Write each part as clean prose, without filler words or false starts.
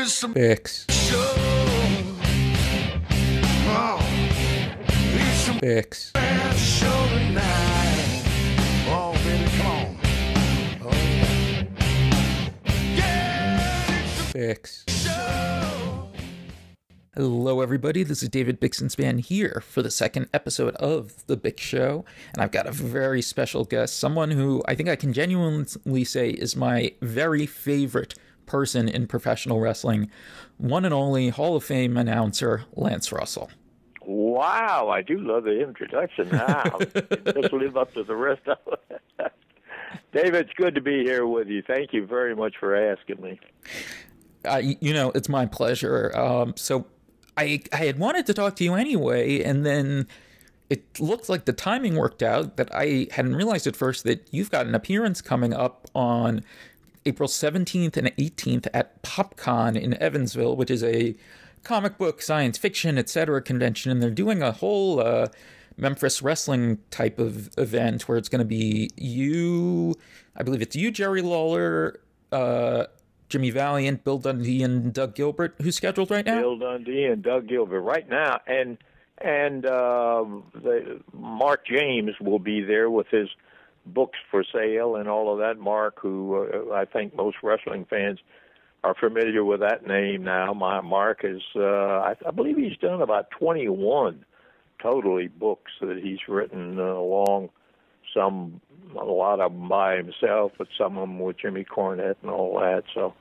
Bix. Bix. Oh, baby, come on. Bix. Hello, everybody. This is David Bixenspan here for the second episode of The Bix Show, and I've got a very special guest, someone who I think I can genuinely say is my very favorite person in professional wrestling, one and only Hall of Fame announcer, Lance Russell. Wow, I do love the introduction now. Just live up to the rest of it. David, it's good to be here with you. Thank you very much for asking me. It's my pleasure. So I had wanted to talk to you anyway, and then it looked like the timing worked out that I hadn't realized at first that you've got an appearance coming up on April 17th and 18th at PopCon in Evansville, which is a comic book, science fiction, etc. convention, and they're doing a whole Memphis wrestling type of event where it's going to be you, I believe it's you, Jerry Lawler, Jimmy Valiant, Bill Dundee, and Doug Gilbert, who's scheduled right now? Bill Dundee and Doug Gilbert right now, and Mark James will be there with his books for sale and all of that. Mark, who I think most wrestling fans are familiar with that name now. Mark is, I believe he's done about 21 totally books that he's written along. A lot of them by himself, but some of them with Jimmy Cornette and all that. So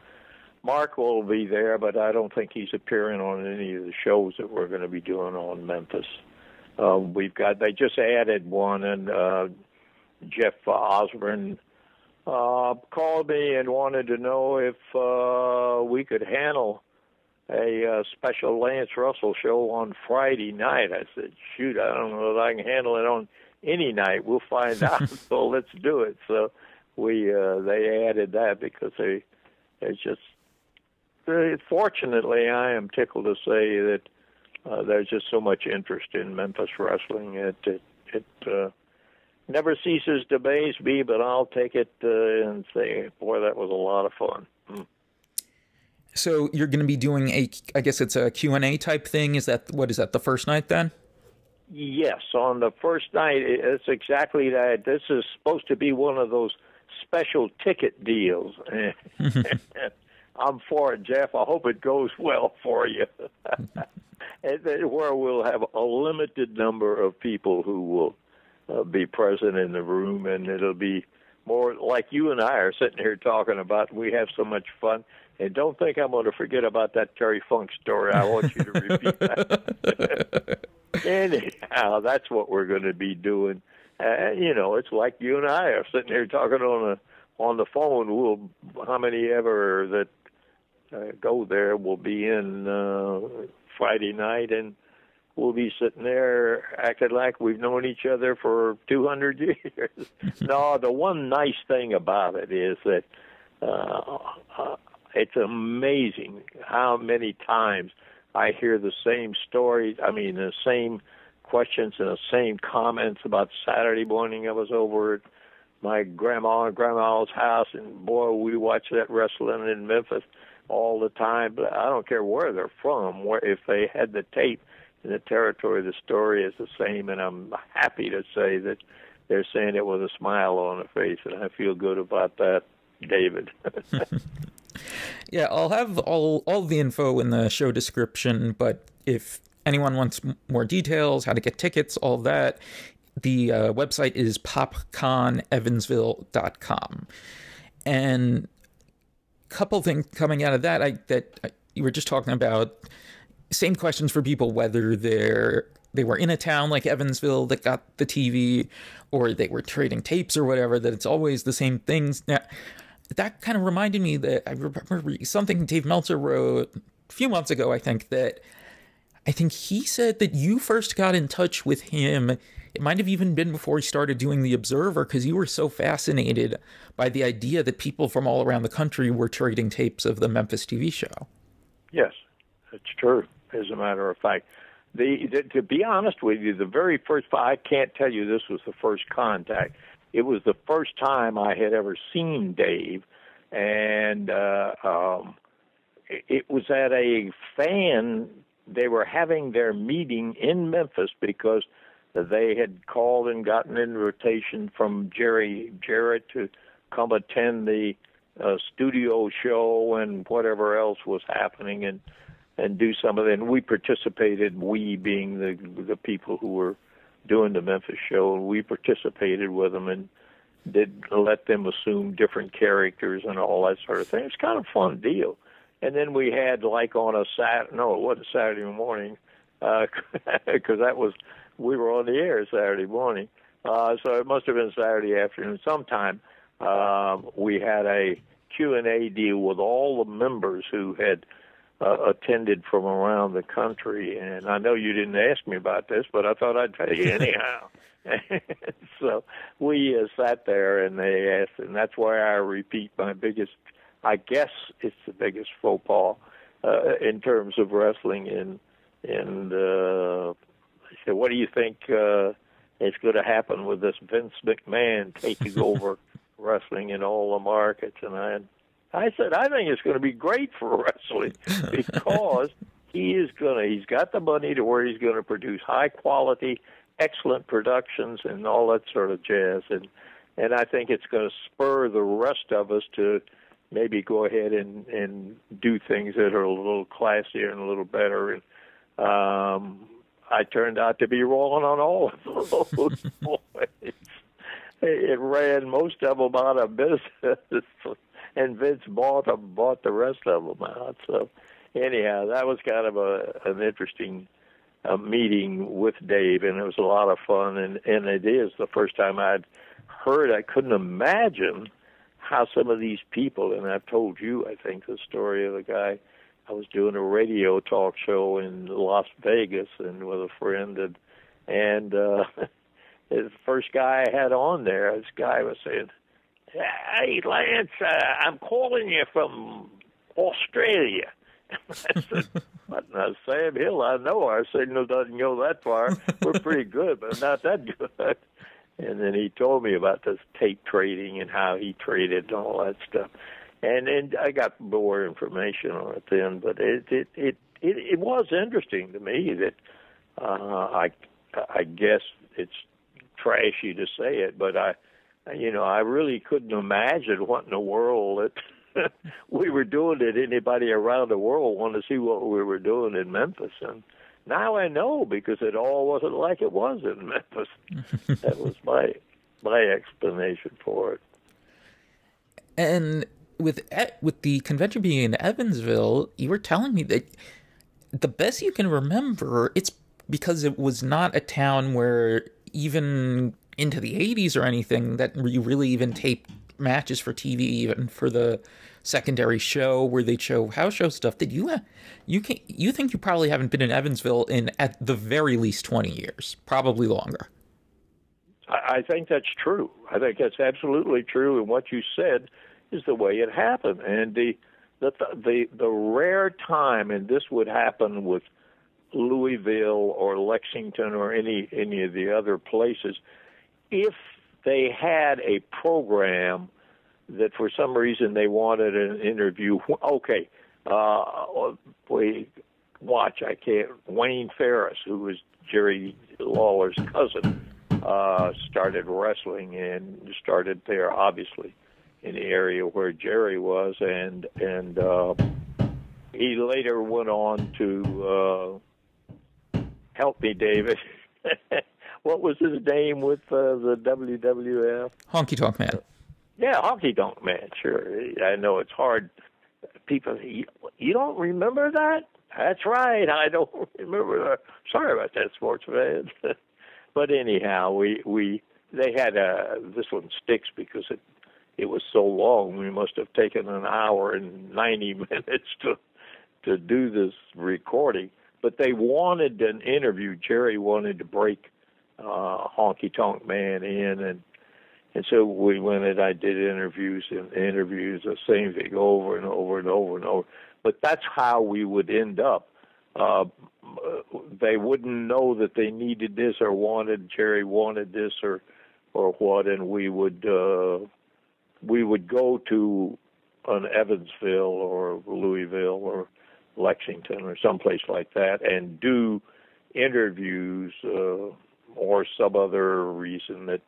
Mark will be there, but I don't think he's appearing on any of the shows that we're going to be doing on Memphis. They just added one, and Jeff Osborne called me and wanted to know if we could handle a special Lance Russell show on Friday night. I said, shoot, I don't know if I can handle it on any night. We'll find out. So let's do it. So they added that because fortunately, I am tickled to say that there's just so much interest in Memphis wrestling. It never ceases to amaze me, but I'll take it and say, boy, that was a lot of fun. So you're going to be doing I guess it's a Q&A type thing. What is that, the first night then? Yes, on the first night, it's exactly that. This is supposed to be one of those special ticket deals. I'm for it, Jeff. I hope it goes well for you. Where we'll have a limited number of people who will be present in the room, and it'll be more like you and I are sitting here talking about. We have so much fun. And don't think I'm going to forget about that Terry Funk story. I want you to repeat that. Anyhow, that's what we're going to be doing. It's like you and I are sitting here talking on the phone. How many ever that go there will be in Friday night, and we'll be sitting there acting like we've known each other for 200 years. No, the one nice thing about it is that it's amazing how many times I hear the same stories, the same questions and the same comments about Saturday morning. I was over at my grandma and grandma's house, and boy, we watch that wrestling in Memphis all the time. But I don't care where they're from. If they had the tape in the territory, the story is the same, and I'm happy to say that they're saying it with a smile on their face, and I feel good about that, David. Yeah, I'll have all the info in the show description, but if anyone wants more details, how to get tickets, all that, the website is popconevansville.com. And a couple things coming out of that you were just talking about, same questions for people, whether they were in a town like Evansville that got the TV, or they were trading tapes or whatever, that it's always the same things. Now, that kind of reminded me that I remember something Dave Meltzer wrote a few months ago, I think he said that you first got in touch with him. It might have even been before he started doing The Observer, because you were so fascinated by the idea that people from all around the country were trading tapes of the Memphis TV show. Yes, it's true, as a matter of fact. To be honest with you, the very first, I can't tell you this was the first contact. It was the first time I had ever seen Dave, and it was at a fan. They were having their meeting in Memphis because they had called and gotten an invitation from Jerry Jarrett to come attend the studio show and whatever else was happening and do some of it. And we participated, we being the people who were doing the Memphis show, and we participated with them and did let them assume different characters and all that sort of thing. It's kind of a fun deal. And then we had, like, on a it wasn't Saturday morning, because we were on the air Saturday morning. So it must have been Saturday afternoon sometime. We had a Q&A deal with all the members who had attended from around the country. And I know you didn't ask me about this, but I thought I'd tell you anyhow. So we sat there, and they asked, and that's why I repeat my biggest, I guess it's the biggest faux pas in terms of wrestling. And I said, what do you think is going to happen with this Vince McMahon taking over wrestling in all the markets? And I said, I think it's going to be great for wrestling because he's got the money to where he's going to produce high quality, excellent productions and all that sort of jazz. And I think it's going to spur the rest of us to maybe go ahead and do things that are a little classier and a little better. And I turned out to be wrong on all of those points. It ran most of them out of business, and Vince bought the rest of them out. So anyhow, that was kind of an interesting meeting with Dave, and it was a lot of fun. And it is the first time I'd heard. I couldn't imagine how some of these people, and I've told you, I think, the story of the guy. I was doing a radio talk show in Las Vegas and with a friend, and the first guy I had on there, this guy was saying, "Hey, Lance, I'm calling you from Australia." I said, "What? Now, Sam Hill, I know our signal doesn't go that far. We're pretty good, but not that good." And then he told me about this tape trading and how he traded and all that stuff. And I got more information on it then, but it was interesting to me that I guess it's trashy to say it, but I really couldn't imagine what in the world that we were doing that anybody around the world wanted to see what we were doing in Memphis. And now I know, because it all wasn't like it was in Memphis. That was my explanation for it. And with the convention being in Evansville, you were telling me that the best you can remember, it's because it was not a town where even into the 80s or anything that you really even taped matches for TV, even for the secondary show where they'd show house show stuff. That you think you probably haven't been in Evansville in at the very least 20 years, probably longer. I think that's true. I think that's absolutely true. And what you said is the way it happened. And the rare time, and this would happen with Louisville or Lexington or any of the other places, if they had a program that for some reason they wanted an interview. Okay, Wayne Ferris, who was Jerry Lawler's cousin, started wrestling and started there, obviously, in the area where Jerry was, and he later went on to help me, David. What was his name with the WWF? Honky Tonk Man. Yeah, Honky Tonk Man, sure. I know it's hard. People, you don't remember that? That's right, I don't remember that. Sorry about that, sports fans. But anyhow, they had this one sticks because it was so long. We must have taken an hour and 90 minutes to do this recording. But they wanted an interview. Jerry wanted to break Honky Tonk Man in, and so we went and I did interviews, the same thing over and over and over and over. But that's how we would end up. They wouldn't know that they needed this or Jerry wanted this or what, and we would go to an Evansville or Louisville or Lexington or someplace like that and do interviews or some other reason that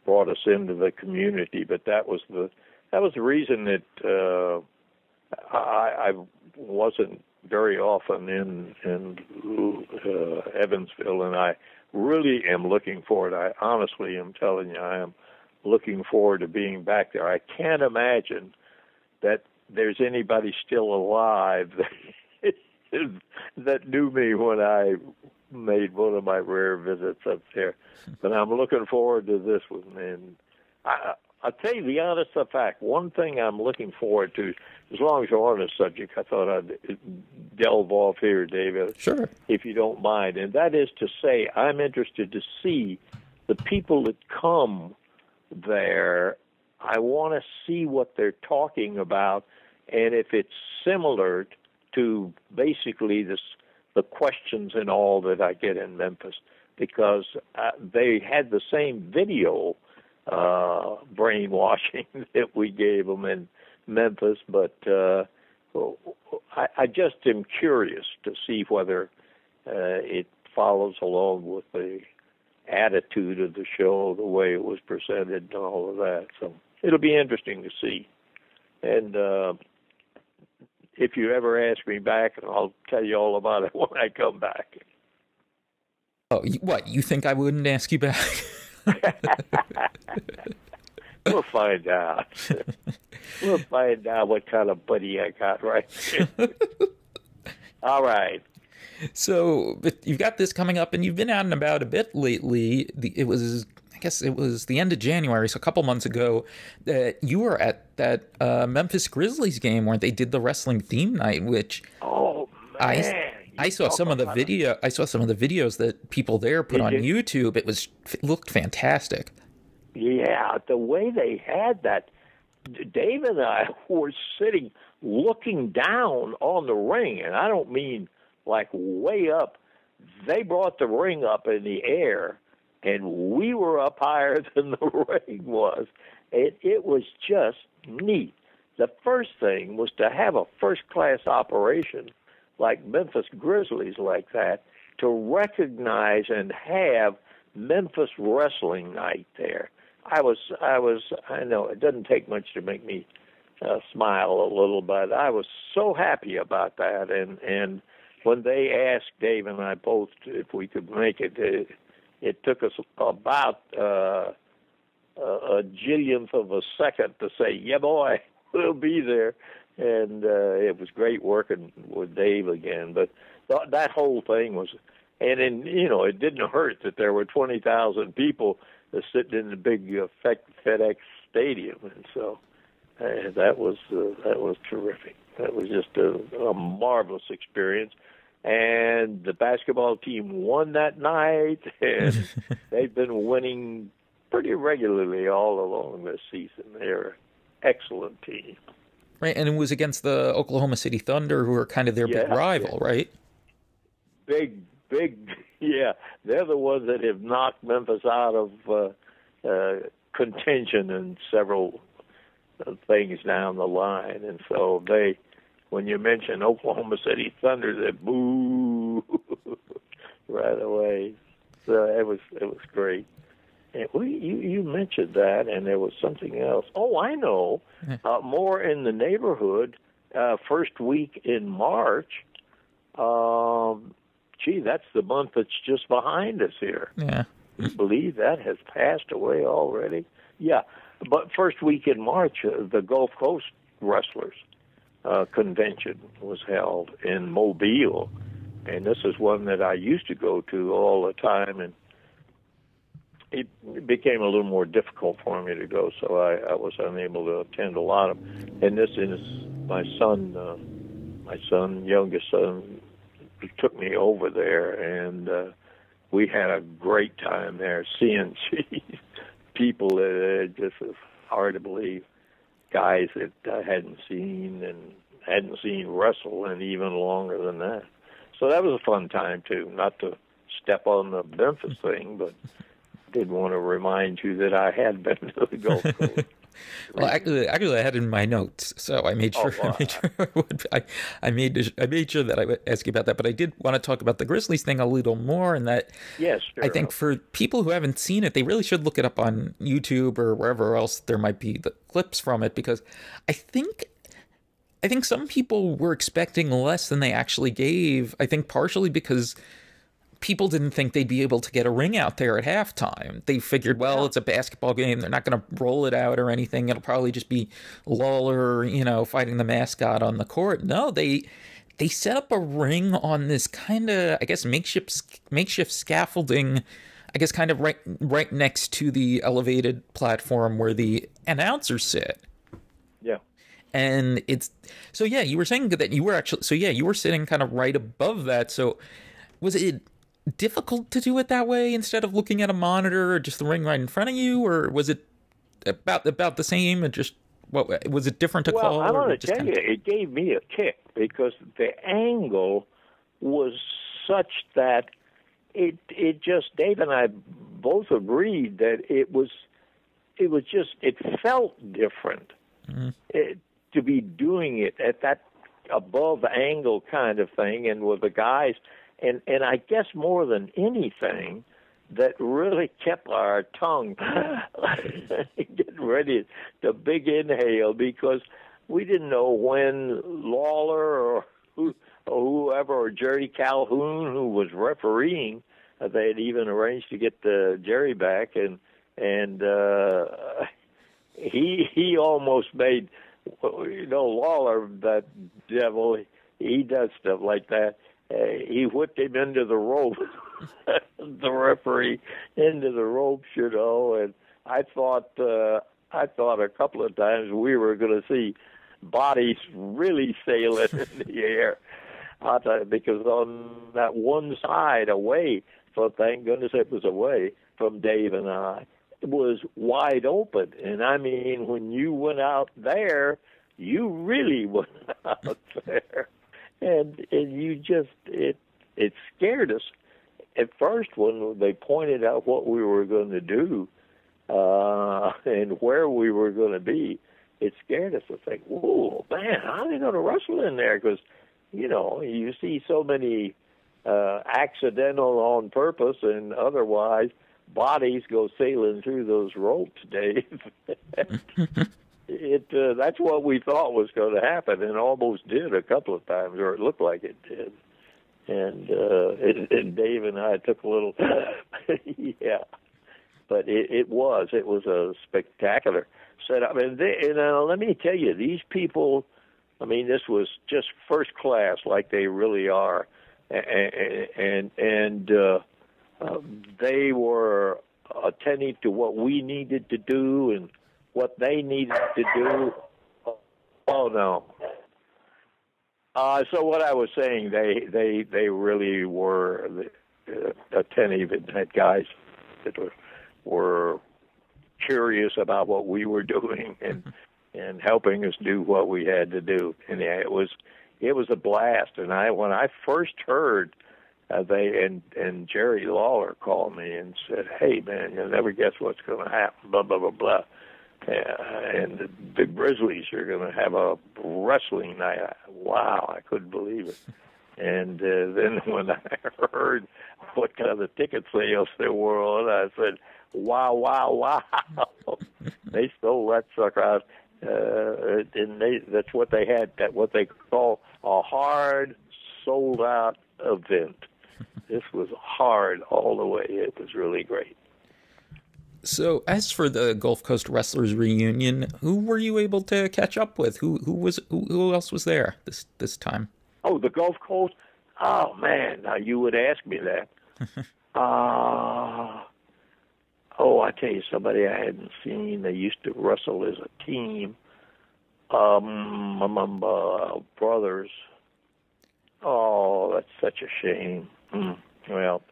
brought us into the community. But that was the reason that I wasn't very often in Evansville, and I really am looking forward. I honestly am telling you, I am looking forward to being back there. I can't imagine that there's anybody still alive that knew me when I made one of my rare visits up there. But I'm looking forward to this one. And I'll tell you the honest fact, one thing I'm looking forward to, as long as you're on this subject, I thought I'd delve off here, David. Sure. If you don't mind. And that is to say, I'm interested to see the people that come there. I want to see what they're talking about, and if it's similar to basically the questions and all that I get in Memphis, because they had the same video brainwashing that we gave them in Memphis, but I just am curious to see whether it follows along with the attitude of the show, the way it was presented, and all of that. So it'll be interesting to see. And if you ever ask me back, I'll tell you all about it when I come back. Oh, what? You think I wouldn't ask you back? We'll find out. We'll find out what kind of buddy I got right there. All right. So you've got this coming up, and you've been out and about a bit lately. I guess it was the end of January, so a couple months ago, that you were at that Memphis Grizzlies game where they did the wrestling theme night, which I saw some of the video. I saw some of the videos that people there put on YouTube. It looked fantastic. Yeah, the way they had that, Dave and I were sitting looking down on the ring, and I don't mean like way up. They brought the ring up in the air, and we were up higher than the ring was. It was just neat. The first thing was to have a first-class operation like Memphis Grizzlies like that, to recognize and have Memphis Wrestling Night there. I know it doesn't take much to make me smile a little, but I was so happy about that. And when they asked Dave and I both if we could make it, it took us about a jillionth of a second to say, yeah, boy, we'll be there. And it was great working with Dave again. But that whole thing was, and it didn't hurt that there were 20,000 people sitting in the big FedEx Stadium, and so that was terrific. That was just a marvelous experience. And the basketball team won that night, and they've been winning pretty regularly all along this season. They're an excellent team. Right, and it was against the Oklahoma City Thunder, who are kind of their big rival, right? Big, yeah. They're the ones that have knocked Memphis out of contention in several things down the line. And so when you mention Oklahoma City Thunder, they boo right away. So it was great. And you mentioned that, and there was something else. Oh, I know. More in the neighborhood, first week in March. That's the month that's just behind us here. Yeah. I believe that has passed away already. Yeah. But first week in March, the Gulf Coast Wrestlers convention was held in Mobile. And this is one that I used to go to all the time, and it became a little more difficult for me to go, so I was unable to attend a lot of them. And this is my youngest son, took me over there, and we had a great time there seeing people that just was hard to believe, guys that I hadn't seen wrestle in even longer than that. So that was a fun time, too, not to step on the Memphis thing, but did want to remind you that I had been to the Gulf Coast. Well, actually, I had it in my notes, so I made sure. I made sure that I would ask you about that. But I did want to talk about the Grizzlies thing a little more, and that Yes, sure. I think for people who haven't seen it, they really should look it up on YouTube or wherever else there might be the clips from it, because I think some people were expecting less than they actually gave. I think partially because people didn't think they'd be able to get a ring out there at halftime. They figured, well, it's a basketball game. They're not going to roll it out or anything. It'll probably just be Lawler, fighting the mascot on the court. No, they set up a ring on this kind of, I guess, makeshift scaffolding, I guess, kind of right next to the elevated platform where the announcers sit. Yeah. And so yeah, you were saying that you were actually, so yeah, you were sitting kind of right above that. So was it difficult to do it that way instead of looking at a monitor or just the ring right in front of you, or was it about the same? And just what was it different to call? Well, I want to tell you, it gave me a kick because the angle was such that it just, Dave and I both agreed that it felt different to be doing it at that above angle kind of thing, and with the guys. And I guess more than anything, that really kept our tongue getting ready to big inhale, because we didn't know when Lawler or whoever, or Jerry Calhoun, who was refereeing, they had even arranged to get Jerry back, and he almost made, Lawler, that devil, he does stuff like that. He whipped him into the rope, the referee into the ropes, and I thought a couple of times we were going to see bodies really sailing in the air. I'll tell you, because on that one side away, so thank goodness it was away from Dave and I, it was wide open. And I mean, when you went out there, you really went out there. And you just, it scared us at first when they pointed out what we were going to do and where we were going to be. It scared us to think, whoa, man, how are they going to wrestle in there? Because, you see so many accidental on purpose and otherwise bodies go sailing through those ropes, Dave. That's what we thought was going to happen, and almost did a couple of times, or it looked like it did. And Dave and I took a little, yeah. But it was a spectacular setup. And let me tell you, these people, I mean, this was just first class, like they really are, and they were attentive to what we needed to do and what they needed to do. Oh no. So what I was saying, they really were attentive and had guys that were curious about what we were doing and helping us do what we had to do. And it was a blast. And when I first heard and Jerry Lawler called me and said, "Hey man, you'll never guess what's going to happen." Blah blah blah blah. And the Grizzlies are going to have a wrestling night. Wow, I couldn't believe it. And then when I heard what kind of ticket sales there were on, I said, wow, wow, wow. They stole that sucker out. And that's what they had, what they call a hard, sold-out event. This was hard all the way. It was really great. So, as for the Gulf Coast Wrestlers reunion, who were you able to catch up with? Who else was there this time? Oh, the Gulf Coast. Oh man, now you would ask me that. I tell you, somebody I hadn't seen. They used to wrestle as a team. Brothers. Oh, that's such a shame. Well,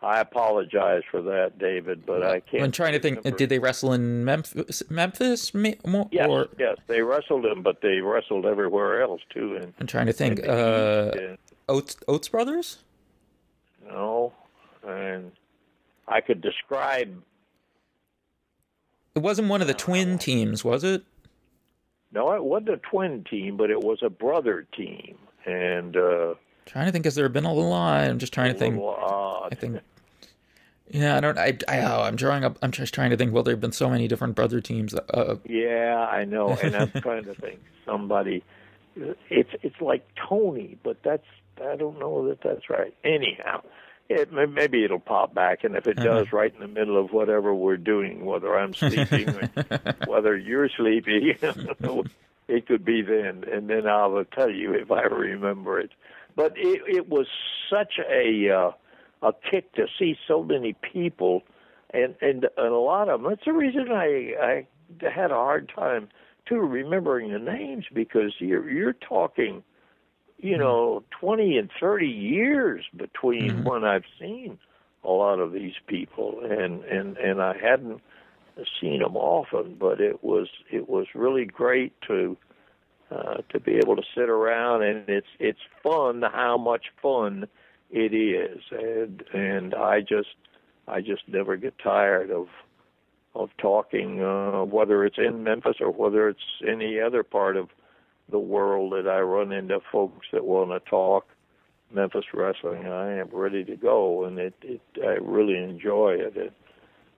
I apologize for that, David, but I can't. I'm trying to think. Did they wrestle in Memphis? Yes, they wrestled him, but they wrestled everywhere else too. I'm trying to think. Oates Brothers? No, and I could describe It wasn't one of the twin teams, was it? No, it wasn't a twin team, but it was a brother team. And trying to think, has there been a lot? I'm just trying to think. I think. Yeah, I'm drawing up. I'm just trying to think. Well, there have been so many different brother teams. Yeah, I know, and I'm trying to think. Somebody, it's like Tony, but I don't know that that's right. Anyhow, maybe it'll pop back, and if it does, right in the middle of whatever we're doing, whether I'm sleeping, or whether you're sleepy, it could be then, and then I'll tell you if I remember it. But it was such a kick to see so many people, and a lot of them. That's the reason I had a hard time too remembering the names, because you're talking, 20 and 30 years between when I've seen a lot of these people, and I hadn't seen them often, but it was really great to be able to sit around, and it's fun how much fun it is, and I just never get tired of talking, whether it's in Memphis or whether it's any other part of the world that I run into folks that want to talk Memphis wrestling. I am ready to go, and I really enjoy it.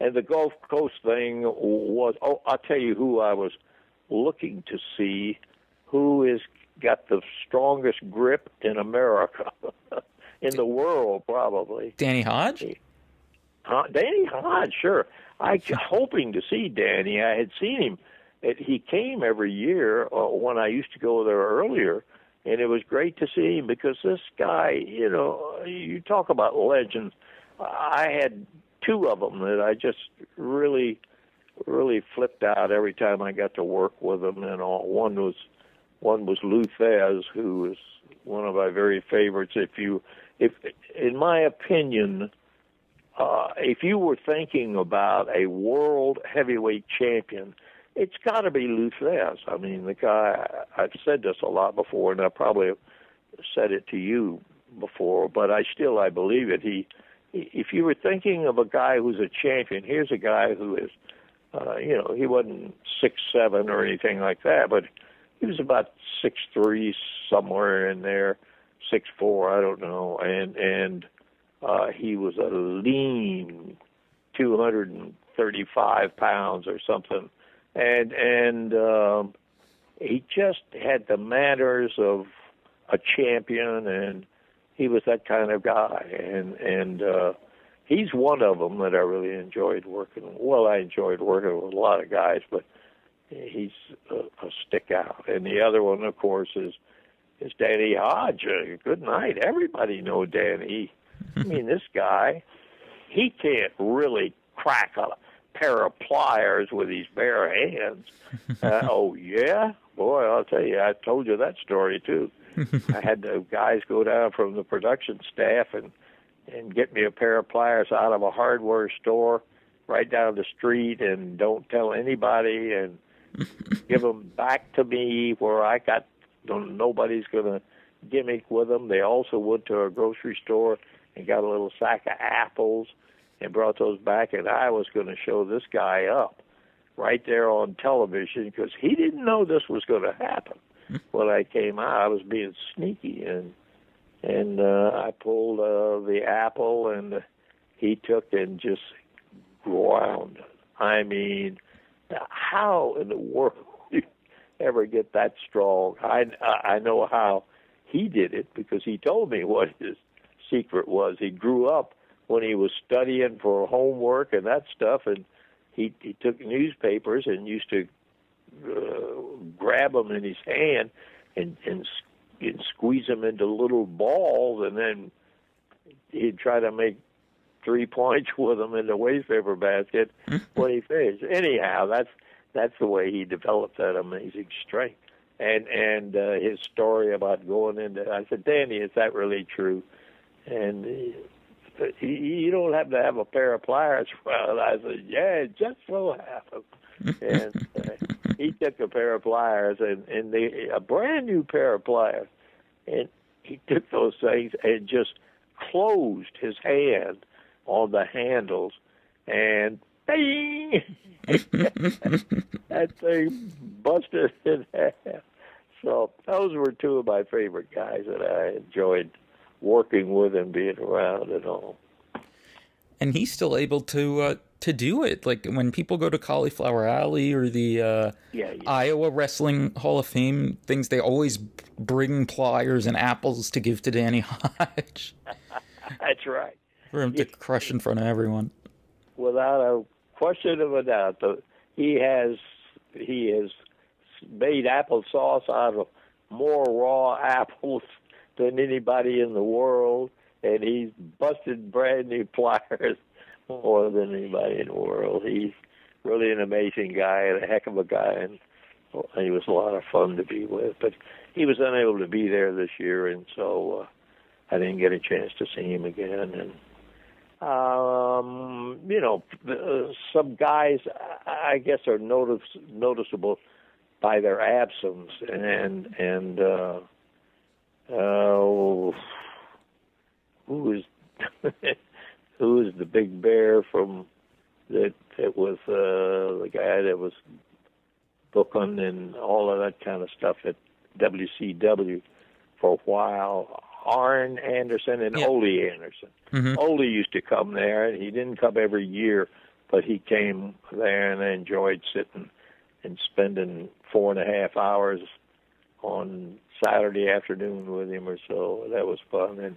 And the Gulf Coast thing was, I'll tell you who I was looking to see, who has got the strongest grip in America. In the world, probably. Danny Hodge? Danny Hodge, sure. I was hoping to see Danny. I had seen him. He came every year when I used to go there earlier, and it was great to see him because this guy, you talk about legends. I had two of them that I just really, really flipped out every time I got to work with them. And one was Lou Thez, who was one of my very favorites. If in my opinion, if you were thinking about a world heavyweight champion, it's got to be Lou Thez. I mean, the guy, I've said this a lot before, and I probably have said it to you before, but I believe it. If you were thinking of a guy who's a champion, here's a guy who is, he wasn't 6'7" or anything like that, but he was about 6'3", somewhere in there, 6'4", I don't know, and he was a lean 235 pounds or something, and he just had the manners of a champion, and he was that kind of guy, and he's one of them that I really enjoyed working with. Well, I enjoyed working with a lot of guys, but he's a stick out. And the other one, of course, is Danny Hodge. Good night. Everybody knows Danny. I mean, this guy, he can't really crack a pair of pliers with his bare hands. Oh, yeah? Boy, I'll tell you, I told you that story, too. I had the guys go down from the production staff and get me a pair of pliers out of a hardware store right down the street, and don't tell anybody, and give them back to me where I got, nobody's going to gimmick with them. They also went to a grocery store and got a little sack of apples and brought those back, and I was going to show this guy up right there on television because he didn't know this was going to happen. When I came out, I was being sneaky, and I pulled the apple, and he took and just ground. I mean, how in the world do you ever get that strong? I know how he did it because he told me what his secret was. He grew up when he was studying for homework and that stuff, and he took newspapers and used to grab them in his hand and squeeze them into little balls, and then he'd try to make 3 points with them in the wastepaper basket when he finished. Anyhow, that's the way he developed that amazing strength. And his story about going into, I said, Danny, is that really true? And you don't have to have a pair of pliers. Well, I said, yeah, it just so happens. And he took a pair of pliers, and a brand new pair of pliers, and he took those things and just closed his hand on the handles and Ding! That thing busted in half. So those were two of my favorite guys that I enjoyed working with and being around and all. And he's still able to do it. Like when people go to Cauliflower Alley or the Iowa Wrestling Hall of Fame things, they always bring pliers and apples to give to Danny Hodge. That's right. For him to crush in front of everyone. Without a question of a doubt, he has made applesauce out of more raw apples than anybody in the world, and he's busted brand new pliers more than anybody in the world. He's really an amazing guy and a heck of a guy, and he was a lot of fun to be with. But he was unable to be there this year, and so I didn't get a chance to see him again. And some guys, I guess, are noticeable by their absence, and who is the big bear from that? It was the guy that was booking and all of that kind of stuff at WCW for a while. Arn Anderson and Ole Anderson. Mm-hmm. Ole used to come there, and he didn't come every year, but he came there, and I enjoyed sitting and spending 4.5 hours on Saturday afternoon with him or so. That was fun. And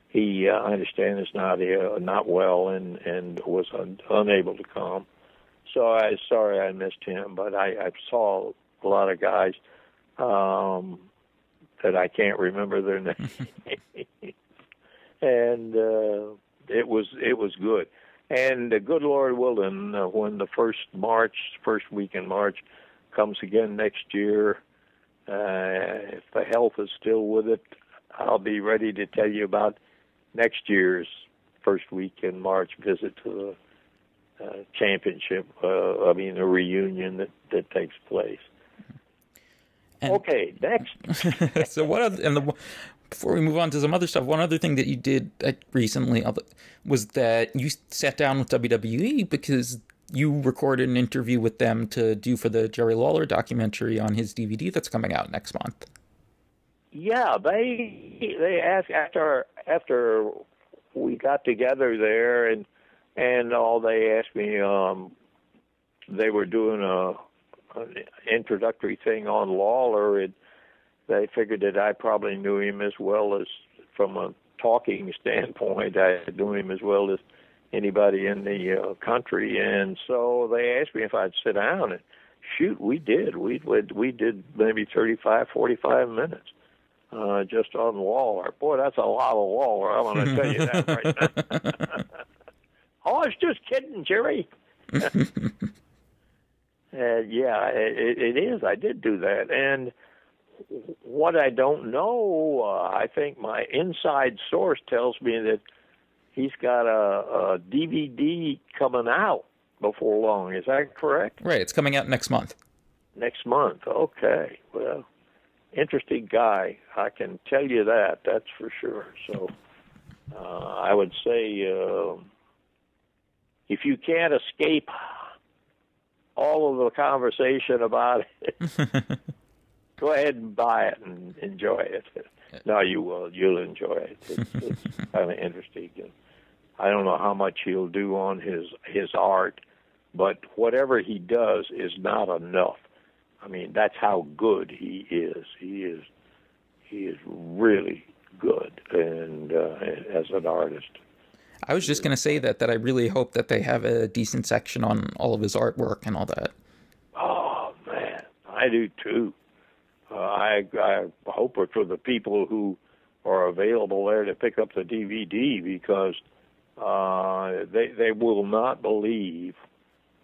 he, I understand, is not well and was unable to come. So I'm sorry I missed him, but I saw a lot of guys that I can't remember their names. And it was good. And the good Lord willing, when the first week in March comes again next year, if the health is still with it, I'll be ready to tell you about next year's first week in March visit to the championship, a reunion that takes place. And, okay, next. So what other, before we move on to some other stuff, one other thing that you did recently was that you sat down with WWE because you recorded an interview with them to do for the Jerry Lawler documentary on his DVD that's coming out next month. Yeah, they asked after we got together there and all. They asked me. They were doing an introductory thing on Lawler, and they figured that I probably knew him as well as, from a talking standpoint, I knew him as well as anybody in the country. And so they asked me if I'd sit down, and shoot, we did. We did maybe 35, 45 minutes just on Lawler. Boy, that's a lot of Lawler. I'm going to tell you that right now. Oh, I was just kidding, Jerry. It is. I did do that. And what I don't know, I think my inside source tells me that he's got a DVD coming out before long. Is that correct? Right. It's coming out next month. Next month. Okay. Well, interesting guy. I can tell you that. That's for sure. So I would say if you can't escape all of the conversation about it, go ahead and buy it and enjoy it. No, you will. You'll enjoy it. It's kind of interesting. I don't know how much he'll do on his art, but whatever he does is not enough. I mean, that's how good he is. He is really good and as an artist. I was just going to say that I really hope that they have a decent section on all of his artwork and all that. Oh, man, I do too. I hope it for the people who are available there to pick up the DVD, because they will not believe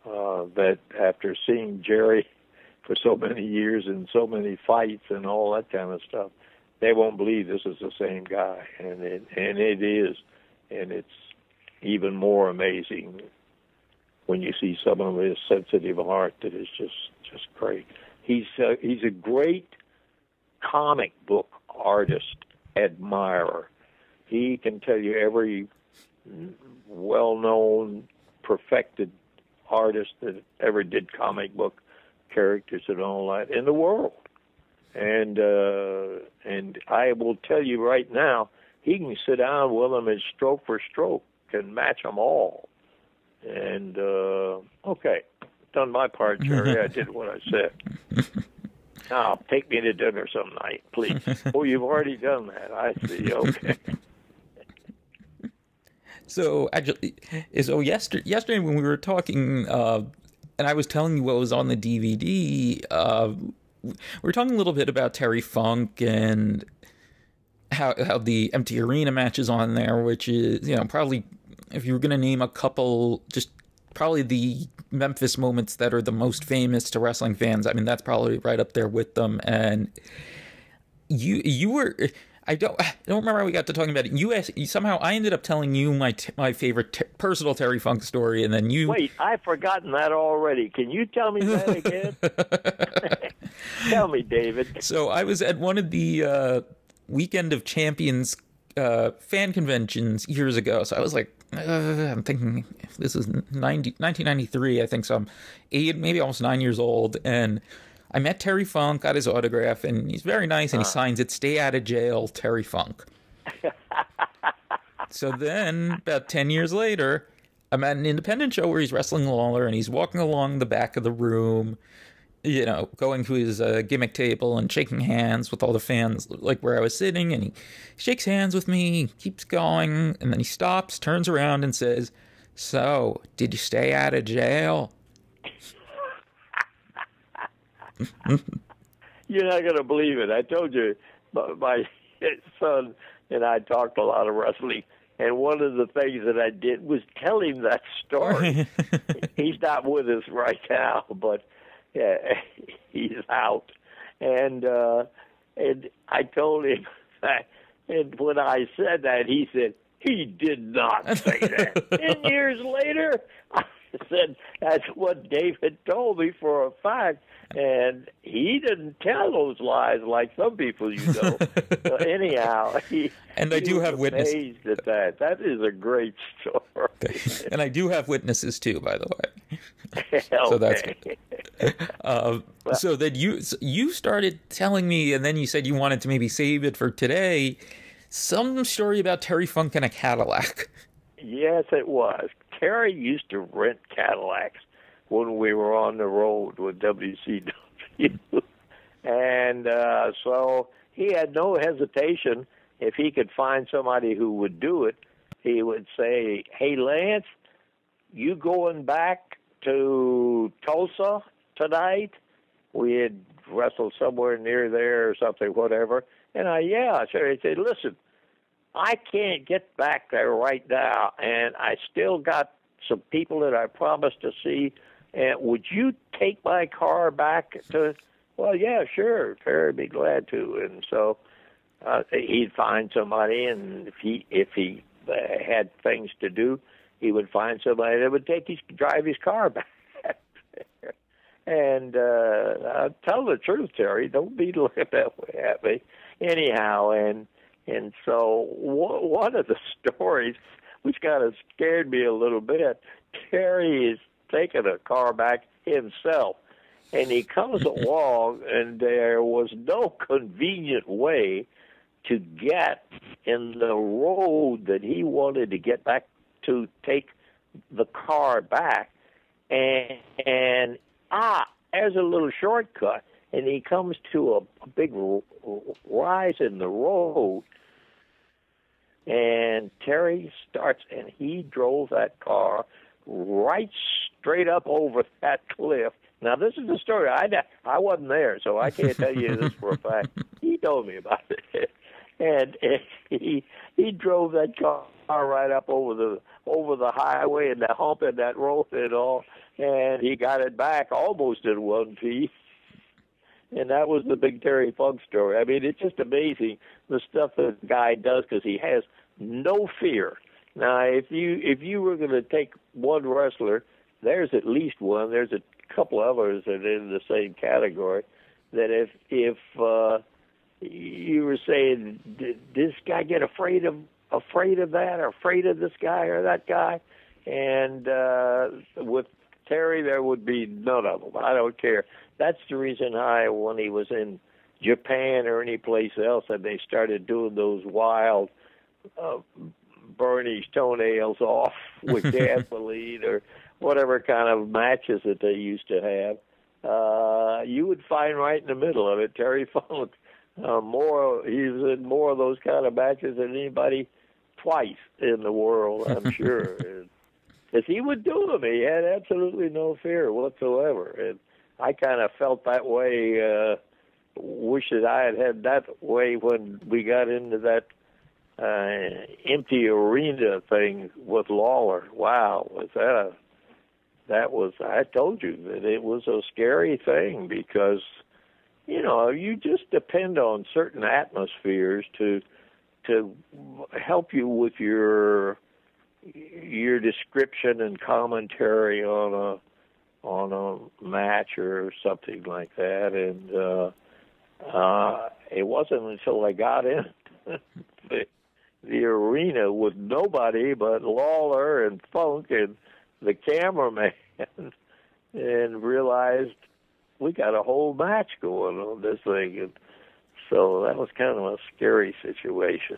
that after seeing Jerry for so many years and so many fights and all that kind of stuff, they won't believe this is the same guy, and it is, and it's even more amazing when you see some of his sensitive art that is just great. He's a great comic book artist admirer. He can tell you every well-known, perfected artists that ever did comic book characters and all that in the world. And I will tell you right now, he can sit down with them and stroke for stroke can match them all. And okay, done my part, Jerry. I did what I said. Now take me to dinner some night, please. Oh, you've already done that. I see. Okay. So actually, yesterday when we were talking, and I was telling you what was on the DVD, we were talking a little bit about Terry Funk and how the Empty Arena match is on there, which is, probably, if you were going to name a couple, just probably the Memphis moments that are the most famous to wrestling fans, I mean, that's probably right up there with them. And you were, I don't remember how we got to talking about it. Somehow I ended up telling you my favorite personal Terry Funk story, and then you... Wait, I've forgotten that already. Can you tell me that again? Tell me, David. So I was at one of the Weekend of Champions fan conventions years ago. So I was like, I'm thinking this is 1993, I think. So I'm 8, maybe almost 9 years old. And I met Terry Funk, got his autograph, and he's very nice. And he signs it, "Stay out of jail, Terry Funk." So then about 10 years later, I'm at an independent show where he's wrestling Lawler, and he's walking along the back of the room, going to his gimmick table and shaking hands with all the fans, like where I was sitting, and he shakes hands with me, keeps going, and then he stops, turns around, and says, "So, did you stay out of jail?" You're not going to believe it. I told you, my son and I talked a lot of wrestling, and one of the things that I did was tell him that story. He's not with us right now, but yeah, he's out. And I told him that, and when I said that, he said, "He did not say that." 10 years later, I said, "That's what David told me for a fact." And he didn't tell those lies like some people So anyhow, I do have witnesses. Amazed at that. That is a great story. And I do have witnesses too, by the way. Okay. So that's good. So that you started telling me, and then you said you wanted to maybe save it for today, some story about Terry Funk and a Cadillac. Yes, it was. Terry used to rent Cadillacs when we were on the road with WCW. And so he had no hesitation. If he could find somebody who would do it, he would say, "Hey, Lance, you going back to Tulsa tonight?" We had wrestled somewhere near there or something, whatever. And yeah, sure. He said, "Listen, I can't get back there right now, and I still got some people that I promised to see. And would you take my car back to?" "Well, yeah, sure. Terry would be glad to." And so he'd find somebody, and if he had things to do, he would find somebody that would drive his car back. And I'll tell the truth, Terry. Don't be looking that way at me. Anyhow, and so one of the stories, which kind of scared me a little bit, Terry is taking a car back himself, and he comes along, and there was no convenient way to get in the road that he wanted to get back to take the car back, and there's a little shortcut, and he comes to a big rise in the road, and Terry starts, and he drove that car right straight up over that cliff. Now, this is the story. I wasn't there, so I can't tell you this for a fact. He told me about it. And he drove that car right up over the highway and the hump in that road and all, and he got it back almost in one piece. And that was the big Terry Funk story. I mean, it's just amazing the stuff that the guy does, because he has no fear. Now, if you were going to take one wrestler, there's at least one. There's a couple others that are in the same category. That if you were saying, did this guy get afraid of that, or afraid of this guy or that guy? And with Terry, there would be none of them. I don't care. That's the reason when he was in Japan or any place else, and they started doing those wild burn his toenails off with gasoline or whatever kind of matches that they used to have, you would find right in the middle of it Terry Funk. He was in more of those kind of matches than anybody twice in the world, I'm sure. As he would do them, he had absolutely no fear whatsoever. And I kind of felt that way, wish that I had that way when we got into that empty arena thing with Lawler. Wow, I told you that it was a scary thing because, you just depend on certain atmospheres to help you with your description and commentary on a match or something like that. And it wasn't until I got in the arena with nobody but Lawler and Funk and the cameraman and realized we got a whole match going on this thing. And so that was kind of a scary situation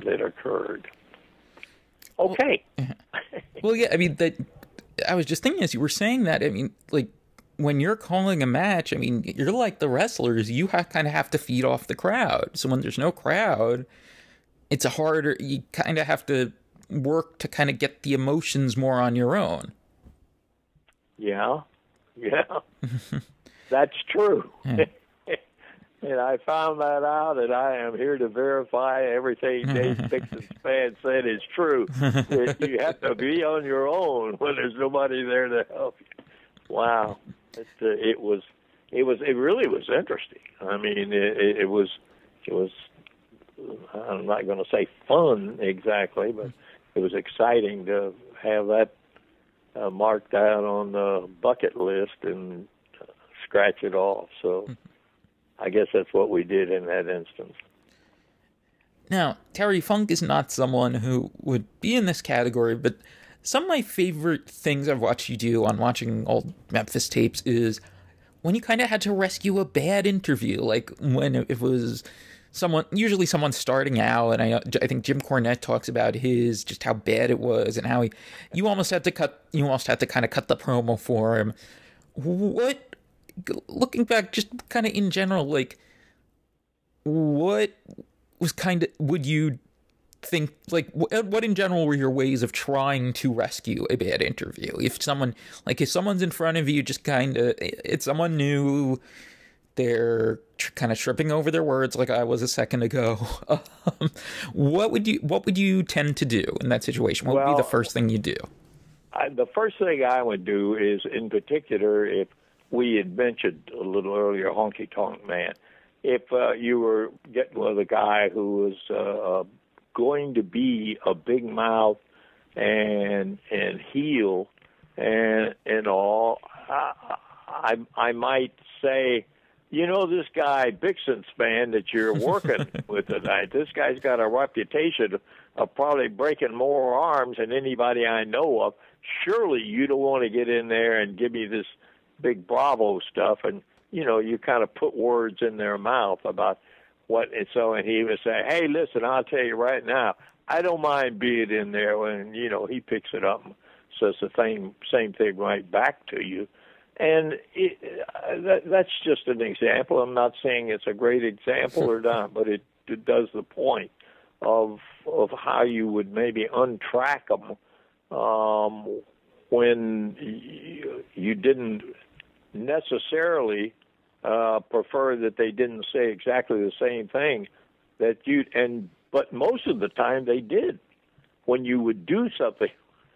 that occurred. Okay. Well, yeah, I mean, I was just thinking as you were saying that, I mean, like, when you're calling a match, I mean, you're like the wrestlers. You kind of have to feed off the crowd. So when there's no crowd, it's harder. You kind of have to work to kind of get the emotions more on your own. Yeah. That's true. Yeah. And I found that out, and I am here to verify everything Dave Bix's fan said is true. That you have to be on your own when there's nobody there to help you. Wow, it really was interesting. I mean, it was. I'm not going to say fun exactly, but it was exciting to have that marked down on the bucket list and scratch it off. So I guess that's what we did in that instance. Now, Terry Funk is not someone who would be in this category, but some of my favorite things I've watched you do on watching old Memphis tapes is when you kind of had to rescue a bad interview, like when it was usually someone starting out, and I think Jim Cornette talks about just how bad it was, and how you almost had to kind of cut the promo for him. What, looking back, just kind of in general, like, what was would you think, like, what in general were your ways of trying to rescue a bad interview? If someone's in front of you, just it's someone new, they're kind of tripping over their words like I was a second ago. What would you tend to do in that situation? What would be the first thing you do? The first thing I would do is, in particular, if we had mentioned a little earlier, Honky Tonk Man, if you were getting with a guy who was going to be a big mouth and heel and all, I might say, this guy, Bixen's fan that you're working with tonight, this guy's got a reputation of probably breaking more arms than anybody I know of. Surely you don't want to get in there and give me this big Bravo stuff. And, you kind of put words in their mouth about what. And he would say, hey, listen, I'll tell you right now, I don't mind being in there when, he picks it up and says the same thing right back to you. And that's just an example. I'm not saying it's a great example or not, but it does the point of how you would maybe untrack them when you didn't necessarily prefer that they didn't say exactly the same thing but most of the time they did. When you would do something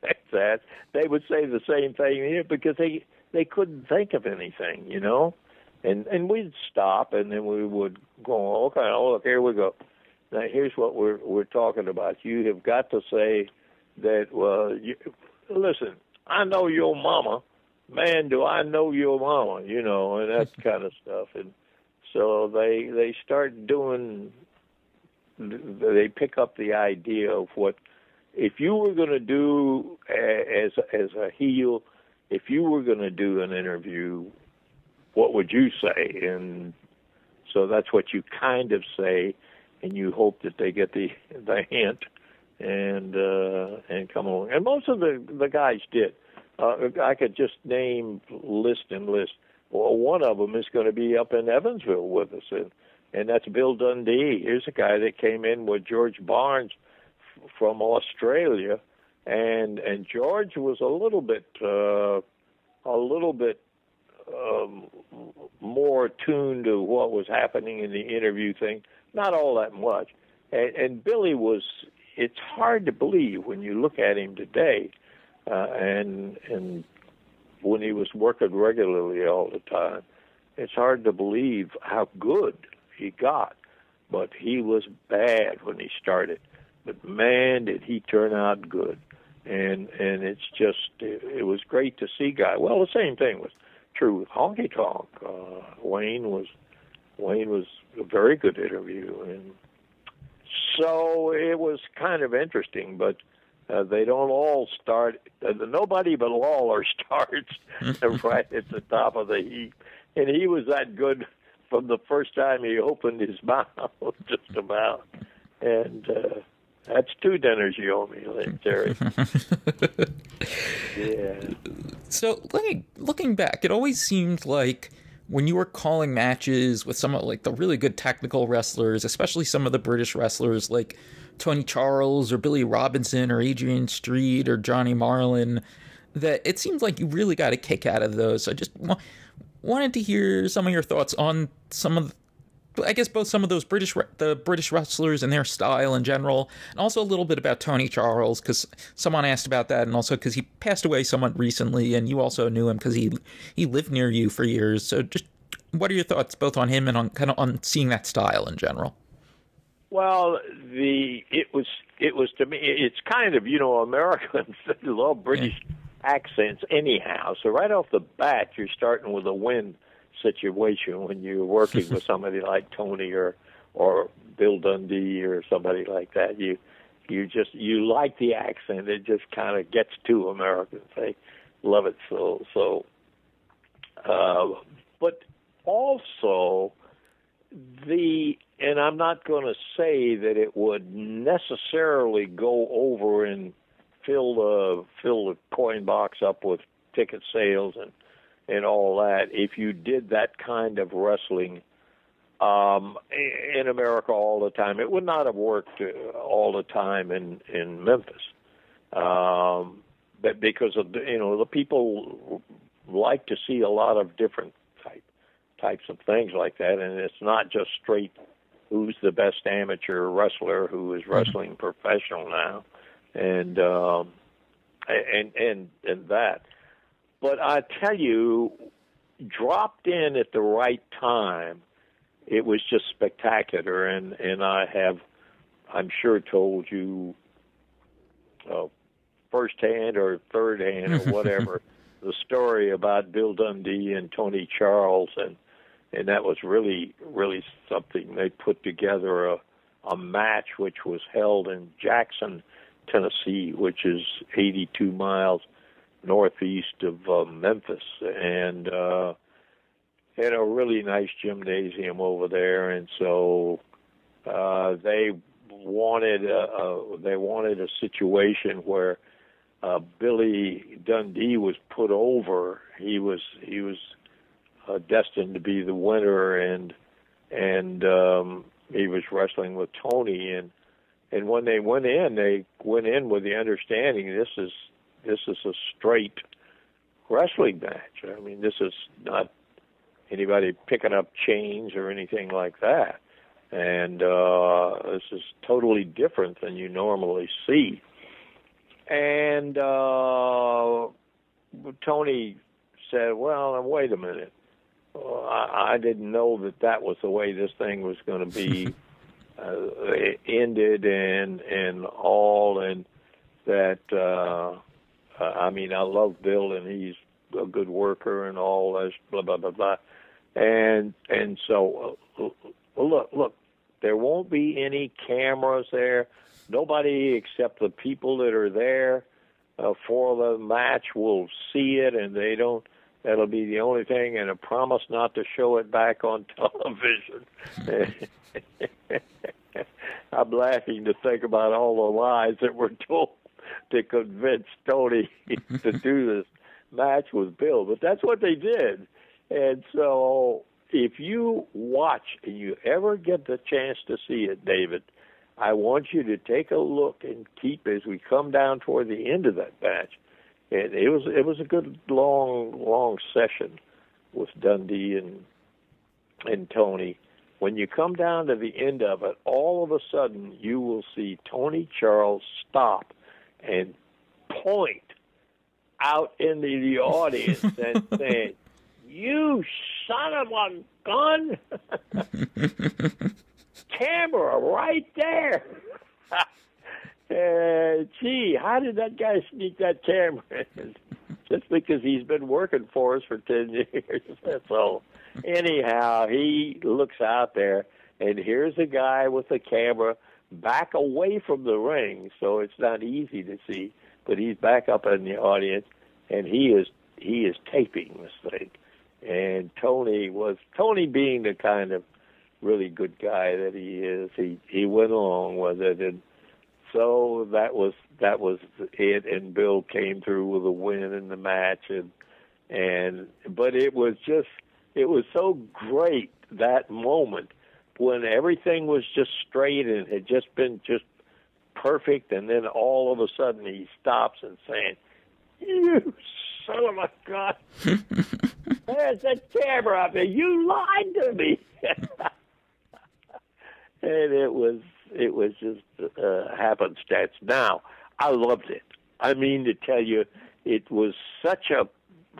like that, they would say the same thing because they couldn't think of anything, and we'd stop, and then we would go, okay, look, here we go. Now, here's what we're talking about. You have got to say that, listen, I know your mama. Man, do I know your mama, and that kind of stuff. And so they start doing, they pick up the idea of what, if you were going to do as a heel, if you were going to do an interview, what would you say? And so that's what you kind of say, and you hope that they get the hint and come along. And most of the guys did. I could just name list. Well, one of them is going to be up in Evansville with us, and that's Bill Dundee. Here's a guy that came in with George Barnes from Australia, and George was a little bit more tuned to what was happening in the interview thing. Not all that much. And Billy was. It's hard to believe when you look at him today, and when he was working regularly all the time. It's hard to believe how good he got, but he was bad when he started. But man, did he turn out good. And it's just, it was great to see guys. Well, the same thing was true with Honky Tonk. Wayne was a very good interview, and so it was kind of interesting. But they don't all start. Nobody but Lawler starts right at the top of the heap, and he was that good from the first time he opened his mouth, just about. And that's 2 dinners you owe me, Terry. Yeah. So looking back, it always seemed like when you were calling matches with some of like the really good technical wrestlers, especially some of the British wrestlers like Tony Charles or Billy Robinson or Adrian Street or Johnny Marlin, that it seems like you really got a kick out of those. So I just wanted to hear some of your thoughts on some of, I guess, both some of those British wrestlers and their style in general, and also a little bit about Tony Charles, because someone asked about that, and also because he passed away somewhat recently, and you also knew him because he lived near you for years. So just what are your thoughts both on him and on kind of on seeing that style in general? Well, it was to me, it's kind of, Americans love British accents anyhow. So right off the bat, you're starting with a win situation when you're working with somebody like Tony or Bill Dundee or somebody like that. You like the accent. It just kind of gets to Americans. They love it so. But also and I'm not going to say that it would necessarily go over and fill the coin box up with ticket sales and all that if you did that kind of wrestling in America all the time. It would not have worked all the time in Memphis, but because of the people like to see a lot of different types of things like that, and it's not just straight who's the best amateur wrestler who is wrestling professional now, and that. But I tell you, dropped in at the right time, it was just spectacular. And I'm sure, told you firsthand or third hand or whatever, the story about Bill Dundee and Tony Charles, and that was really, really something. They put together a match which was held in Jackson, Tennessee, which is 82 miles northeast of Memphis, and a really nice gymnasium over there. And so they wanted a situation where Billy Dundee was put over. He was destined to be the winner, and he was wrestling with Tony. And when they went in with the understanding this is a straight wrestling match. I mean, this is not anybody picking up chains or anything like that. And this is totally different than you normally see. And Tony said, well, wait a minute. I didn't know that was the way this thing was going to be ended and all, and that I mean, I love Bill, and he's a good worker and all that, blah, blah, blah, blah. And so, look, there won't be any cameras there. Nobody except the people that are there for the match will see it, and they don't. That'll be the only thing, and a promise not to show it back on television. I'm laughing to think about all the lies that were told to convince Tony to do this match with Bill, but that's what they did. And so if you watch and you ever get the chance to see it, David, I want you to take a look and keep as we come down toward the end of that match. And it was a good long session with Dundee and Tony. When you come down to the end of it, all of a sudden you will see Tony Charles stop and point out into the audience and say, "You son of a gun!" Camera right there. Gee, how did that guy sneak that camera in? Just because he's been working for us for 10 years, that's all. Anyhow, he looks out there, and here's a guy with a camera back away from the ring, so it's not easy to see, but he's back up in the audience, and he is taping this thing. And Tony being the kind of really good guy that he is, he went along with it, and so that was it. And Bill came through with a win in the match, but it was so great that moment when everything was just straight and had just been just perfect, and then all of a sudden he stops and saying, "You son of a gun! There's that camera up there. You lied to me." And it was just happenstance. Now, I loved it. I mean to tell you, it was such a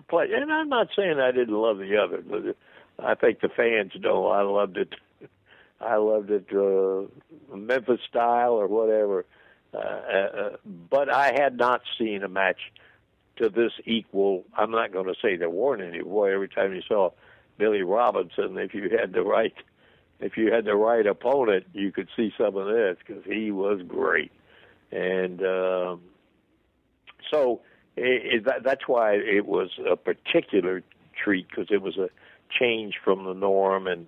pleasure. And I'm not saying I didn't love the other, but I think the fans know I loved it. I loved it, Memphis style or whatever. But I had not seen a match to this equal. I'm not going to say there weren't any. Boy, every time you saw Billy Robinson, if you had the right opponent, you could see some of this because he was great. And so that's why it was a particular treat, because it was a change from the norm, and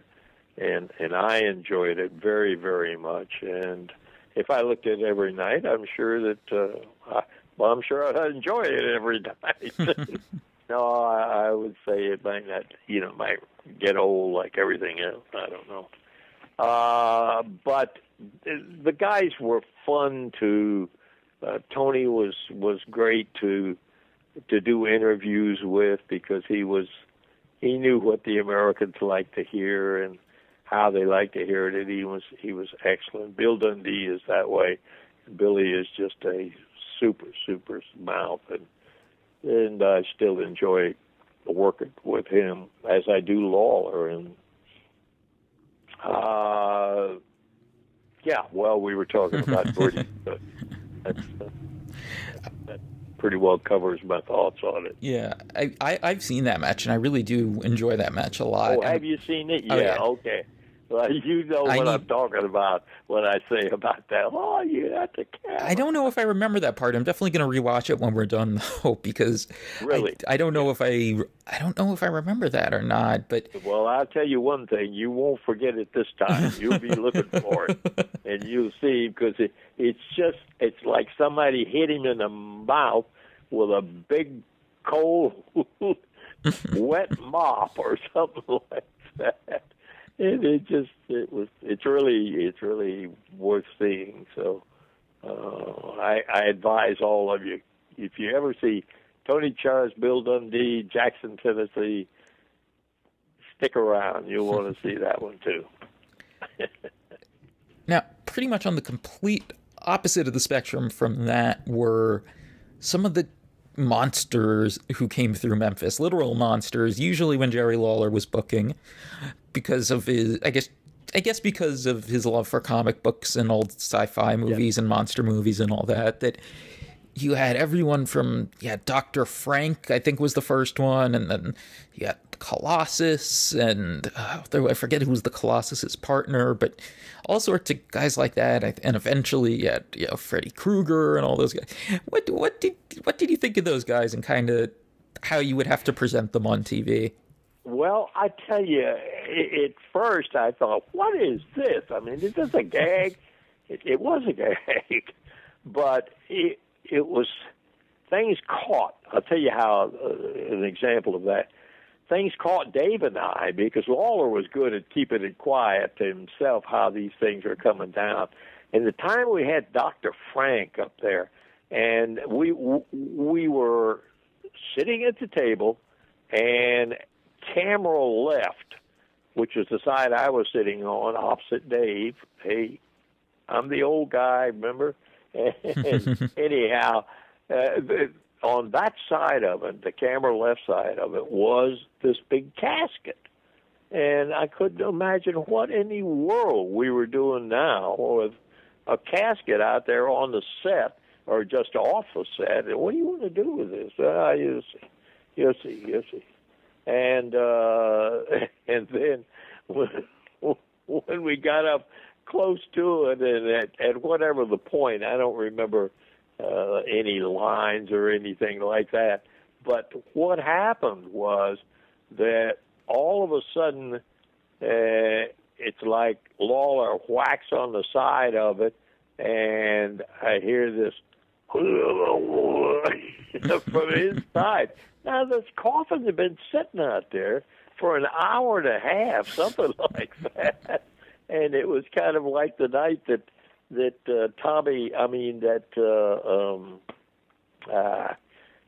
I enjoyed it very, very much. And if I looked at it every night, I'm sure that I'm sure I'd enjoy it every night. No, I would say it might not, might get old like everything else. I don't know. But the guys were fun to. Tony was great to do interviews with, because he knew what the Americans like to hear and how they like to hear it. And he was excellent. Bill Dundee is that way. Billy is just a super mouth, and I still enjoy working with him as I do Lawler. And well, we were talking about British, but that pretty well covers my thoughts on it. Yeah, I've seen that match, and I really do enjoy that match a lot. Oh, have you seen it? Yeah, okay. Well, you know what I'm talking about when I say about that. Oh, you got the camera. I don't know if I remember that part. I'm definitely going to rewatch it when we're done, though, because really, I don't know if I remember that or not. But well, I'll tell you one thing: you won't forget it this time. You'll be looking for it, and you'll see, because it's like somebody hit him in the mouth with a big cold wet mop or something like that. It's really worth seeing. So I advise all of you, if you ever see Tony Charles, Bill Dundee, Jackson, Tennessee, stick around. You'll want to see that one too. Now, pretty much on the complete opposite of the spectrum from that were some of the monsters who came through Memphis, literal monsters, usually when Jerry Lawler was booking, because of his, I guess because of his love for comic books and old sci-fi movies and monster movies and all that you had everyone from, Dr. Frank, I think was the first one, and then you had Colossus, and I forget who was the Colossus's partner, but all sorts of guys like that, and eventually you had, Freddy Krueger and all those guys. What did you think of those guys, and kind of how you would have to present them on TV? Well, I tell you, at first I thought, what is this? I mean, is this a gag? It was a gag, but it was, things caught. I'll tell you how, an example of that. Things caught Dave and I, because Lawler was good at keeping it quiet to himself how these things are coming down. And the time we had Dr. Frank up there, and we were sitting at the table, and camera left, which was the side I was sitting on, opposite Dave. Hey, I'm the old guy, remember? And anyhow, on that side of it, the camera left side of it, was this big casket. And I couldn't imagine what in the world we were doing now with a casket out there on the set or just off the set. And what do you want to do with this? You'll see. And then when we got up close to it, and at whatever the point, I don't remember any lines or anything like that. But what happened was that all of a sudden, it's like Lawler whacks on the side of it, and I hear this from his side. Now, this coffin had been sitting out there for an hour and a half, something like that. And it was kind of like the night that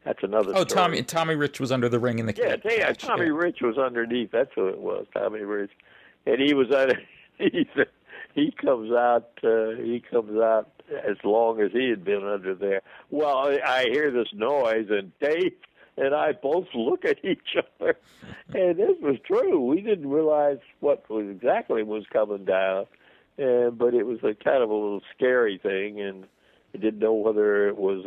that's another story. Tommy Rich was under the ring in the cage. Yeah, Tommy Rich was underneath. That's who it was, Tommy Rich. And he was under, he comes out as long as he had been under there. Well, I hear this noise, and Dave and I both look at each other, and this was true. We didn't realize what exactly was coming down, but it was a kind of a little scary thing, and I didn't know whether it was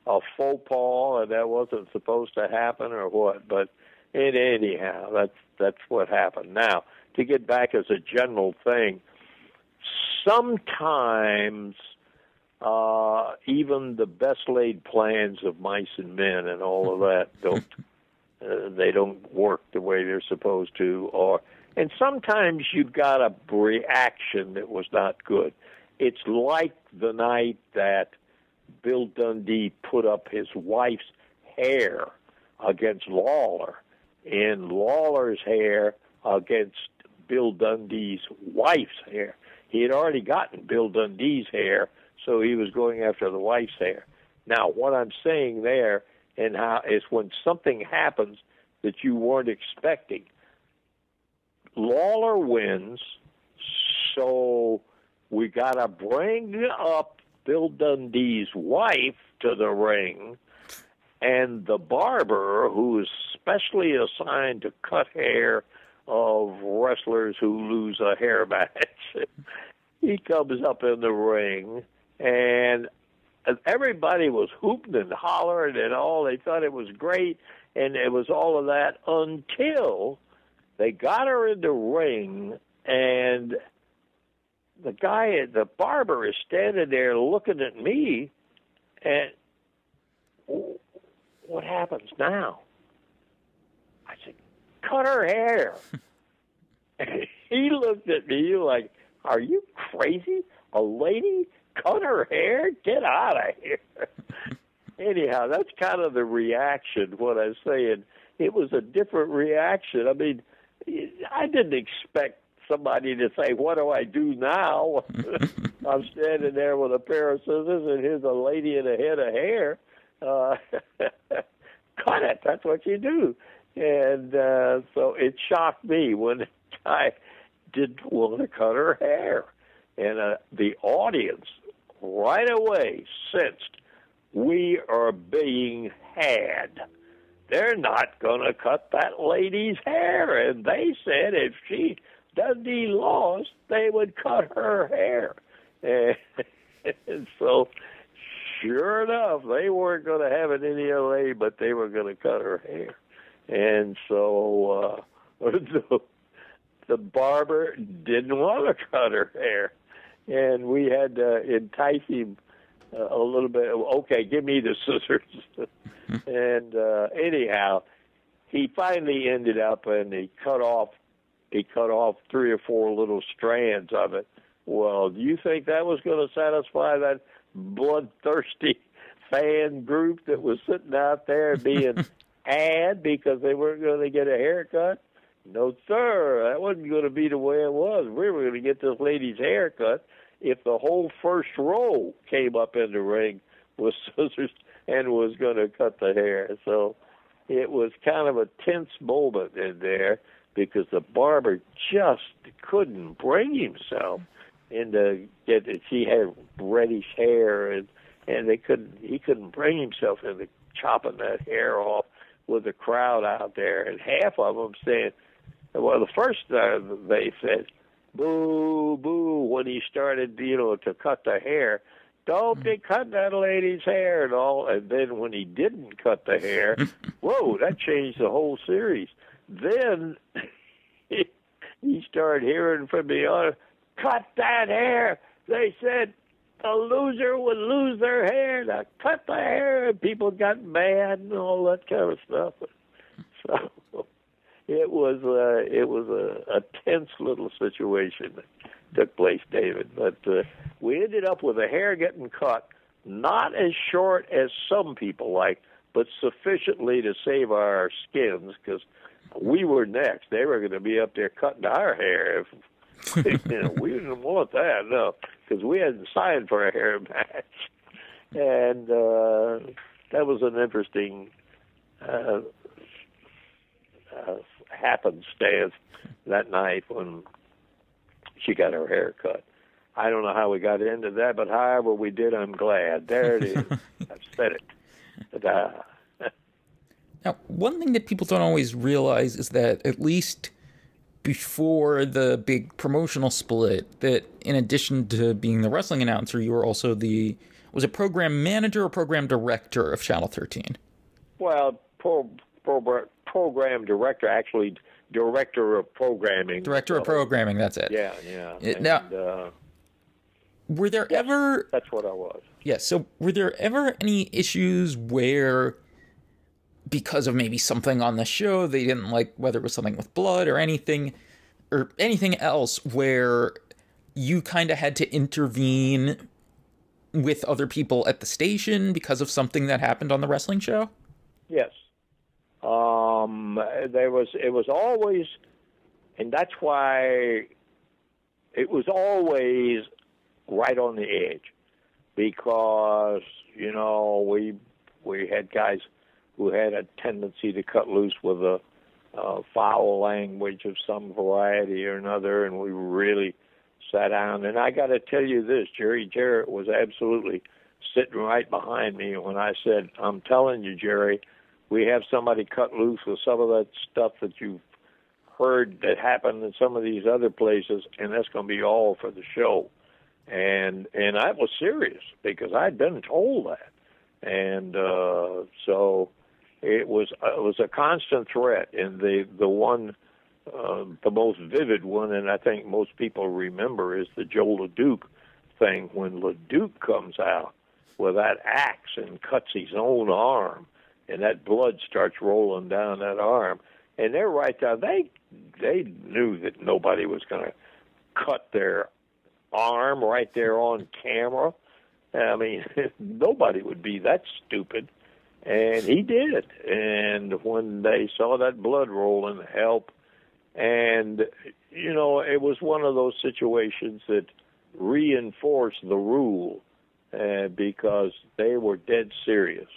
a faux pas and that wasn't supposed to happen or what. But anyhow, that's what happened. Now, to get back as a general thing, sometimes even the best laid plans of mice and men and all of that don't work the way they're supposed to, and sometimes you've got a reaction that was not good. It's like the night that Bill Dundee put up his wife's hair against Lawler, and Lawler's hair against Bill Dundee's wife's hair. He had already gotten Bill Dundee's hair, so he was going after the wife's hair. Now, what I'm saying there and how is when something happens that you weren't expecting. Lawler wins, so we got to bring up Bill Dundee's wife to the ring, and the barber, who is specially assigned to cut hair of wrestlers who lose a hair match, he comes up in the ring, and everybody was hooping and hollering and all. They thought it was great, and it was all of that until they got her in the ring, and the barber is standing there looking at me, and what happens now? I said, cut her hair. He looked at me like, are you crazy? A lady cut her hair? Get out of here. Anyhow, that's kind of the reaction, what I'm saying. It was a different reaction. I mean, I didn't expect somebody to say, what do I do now? I'm standing there with a pair of scissors, and here's a lady and a head of hair. Cut it. That's what you do. And so it shocked me when the guy didn't want to cut her hair. And the audience right away sensed we are being had. They're not going to cut that lady's hair. And they said if Dundee lost, they would cut her hair. And so, sure enough, they weren't going to have it any other way, but they were going to cut her hair. And so the barber didn't want to cut her hair. And we had to entice him a little bit. Okay, give me the scissors. And anyhow, he finally ended up, and he cut off 3 or 4 little strands of it. Well, do you think that was going to satisfy that bloodthirsty fan group that was sitting out there being had because they weren't going to get a haircut? No, sir. That wasn't going to be the way it was. We were going to get this lady's haircut if the whole first row came up in the ring with scissors and was going to cut the hair. So it was kind of a tense moment in there because the barber just couldn't bring himself into get it. She had reddish hair, and he couldn't bring himself into chopping that hair off with the crowd out there, and half of them saying, well, the first they said, boo, boo, when he started, to cut the hair. Don't be cutting that lady's hair and all. And then when he didn't cut the hair, whoa, that changed the whole series. Then he started hearing from the audience, cut that hair. They said the loser would lose their hair. Now cut the hair, and people got mad and all that kind of stuff. So it was a tense little situation that took place, David. But we ended up with the hair getting cut, not as short as some people like, but sufficiently to save our skins, because we were next. They were going to be up there cutting our hair. We didn't want that, no, because we hadn't signed for a hair match. And that was an interesting happenstance that night when she got her hair cut. I don't know how we got into that, but however we did, I'm glad. There it is. I've said it. Ta-da. Now, one thing that people don't always realize is that at least before the big promotional split, that in addition to being the wrestling announcer, you were also was it program manager or program director of Channel 13? Well, program director, actually director of programming. Director of programming, that's it. Yeah. Now, were there ever... That's what I was. Yeah, so were there ever any issues where, because of maybe something on the show, they didn't like, whether it was something with blood or anything else, where you kind of had to intervene with other people at the station because of something that happened on the wrestling show? Yes. It was always, and that's why it was always right on the edge, because, we had guys who had a tendency to cut loose with a foul language of some variety or another, and we really sat down. And I got to tell you this, Jerry Jarrett was absolutely sitting right behind me when I said, I'm telling you, Jerry, we have somebody cut loose with some of that stuff that you've heard that happened in some of these other places, and that's going to be all for the show. And I was serious because I'd been told that. And so it was a constant threat. And the one, the most vivid one, and I think most people remember, is the Joe LeDuc thing, when LeDuc comes out with that axe and cuts his own arm, and that blood starts rolling down that arm. And they're right there. They knew that nobody was going to cut their arm right there on camera. I mean, nobody would be that stupid. And he did. And when they saw that blood rolling, help. And, it was one of those situations that reinforced the rule because they were dead serious.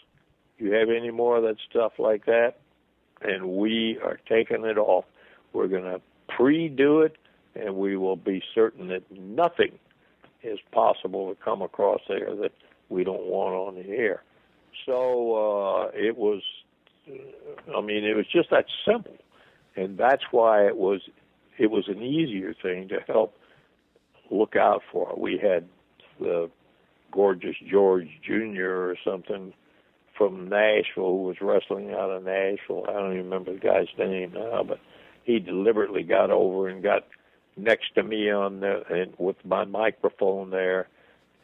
You have any more of that stuff like that, and we are taking it off. We're going to pre-do it, and we will be certain that nothing is possible to come across there that we don't want on the air. So it was just that simple, and that's why it was an easier thing to help look out for. We had the gorgeous George Jr. or something from Nashville who was wrestling out of Nashville. I don't even remember the guy's name now, but he deliberately got over and got next to me and with my microphone there,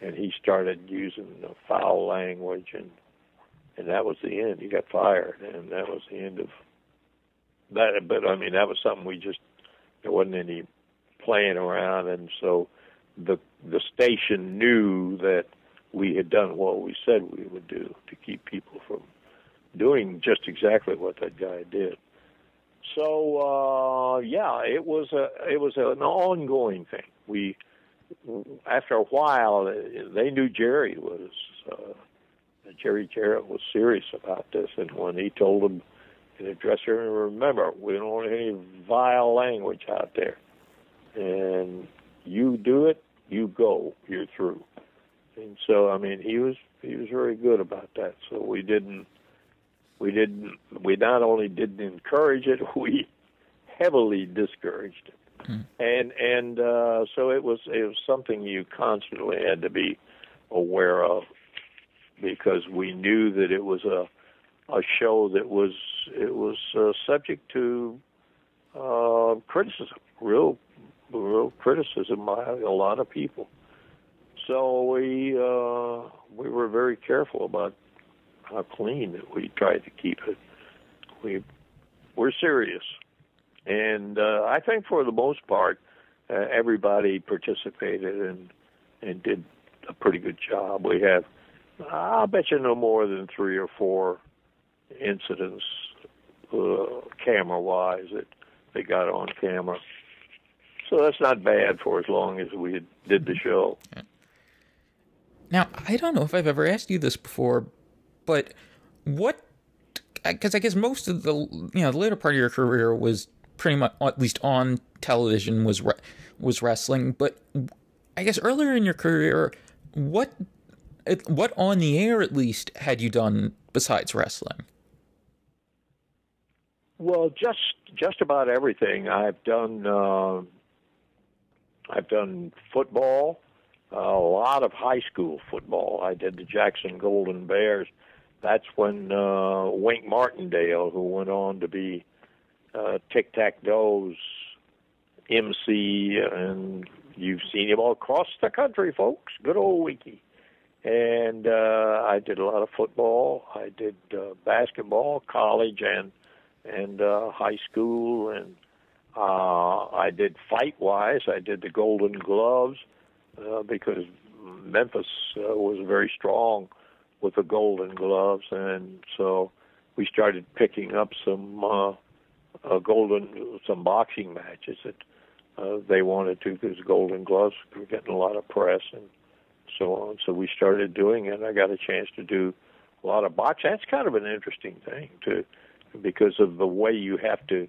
and he started using the foul language, and that was the end. He got fired, and that was the end of that. But I mean, that was something there wasn't any playing around, and so the station knew that we had done what we said we would do to keep people from doing just exactly what that guy did. So it was an ongoing thing. After a while, they knew Jerry Jarrett was serious about this, and when he told them in the dressing room, remember, we don't want any vile language out there, and you do it, you go, you're through. And so, I mean, he was very good about that. So we not only didn't encourage it, we heavily discouraged it. And so it was something you constantly had to be aware of, because we knew that it was a show that was subject to criticism, real criticism by a lot of people. So we were very careful about how clean that we tried to keep it. We're serious, and I think for the most part, everybody participated and did a pretty good job. We have, I'll bet you, no more than 3 or 4 incidents, camera-wise, that they got on camera. So that's not bad for as long as we did the show. Now, I don't know if I've ever asked you this before, but because I guess most of the later part of your career was pretty much, at least on television, was wrestling. But I guess earlier in your career, what on the air at least had you done besides wrestling? Well, just about everything. I've done football. A lot of high school football. I did the Jackson Golden Bears. That's when Wink Martindale, who went on to be Tic Tac Doe's MC, and you've seen him all across the country, folks. Good old Winky. And I did a lot of football. I did basketball, college and high school, and I did fight-wise. I did the Golden Gloves. Because Memphis was very strong with the Golden Gloves, and so we started picking up some boxing matches that they wanted to, because Golden Gloves were getting a lot of press and so on. So we started doing it. I got a chance to do a lot of boxing. That's kind of an interesting thing because of the way you have to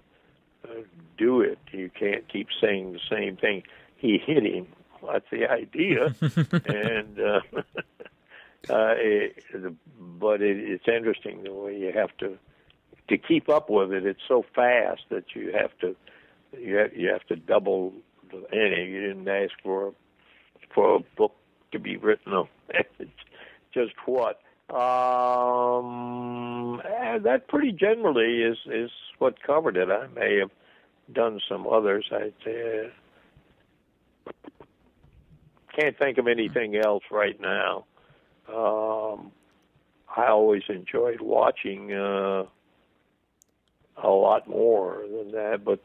do it. You can't keep saying the same thing. He hit him. That's the idea, and but it's interesting the way you have to keep up with it. It's so fast that you have to double the inning. You didn't ask for a book to be written on. It's just what that pretty generally is what covered it. I may have done some others. I can't think of anything else right now. I always enjoyed watching a lot more than that, but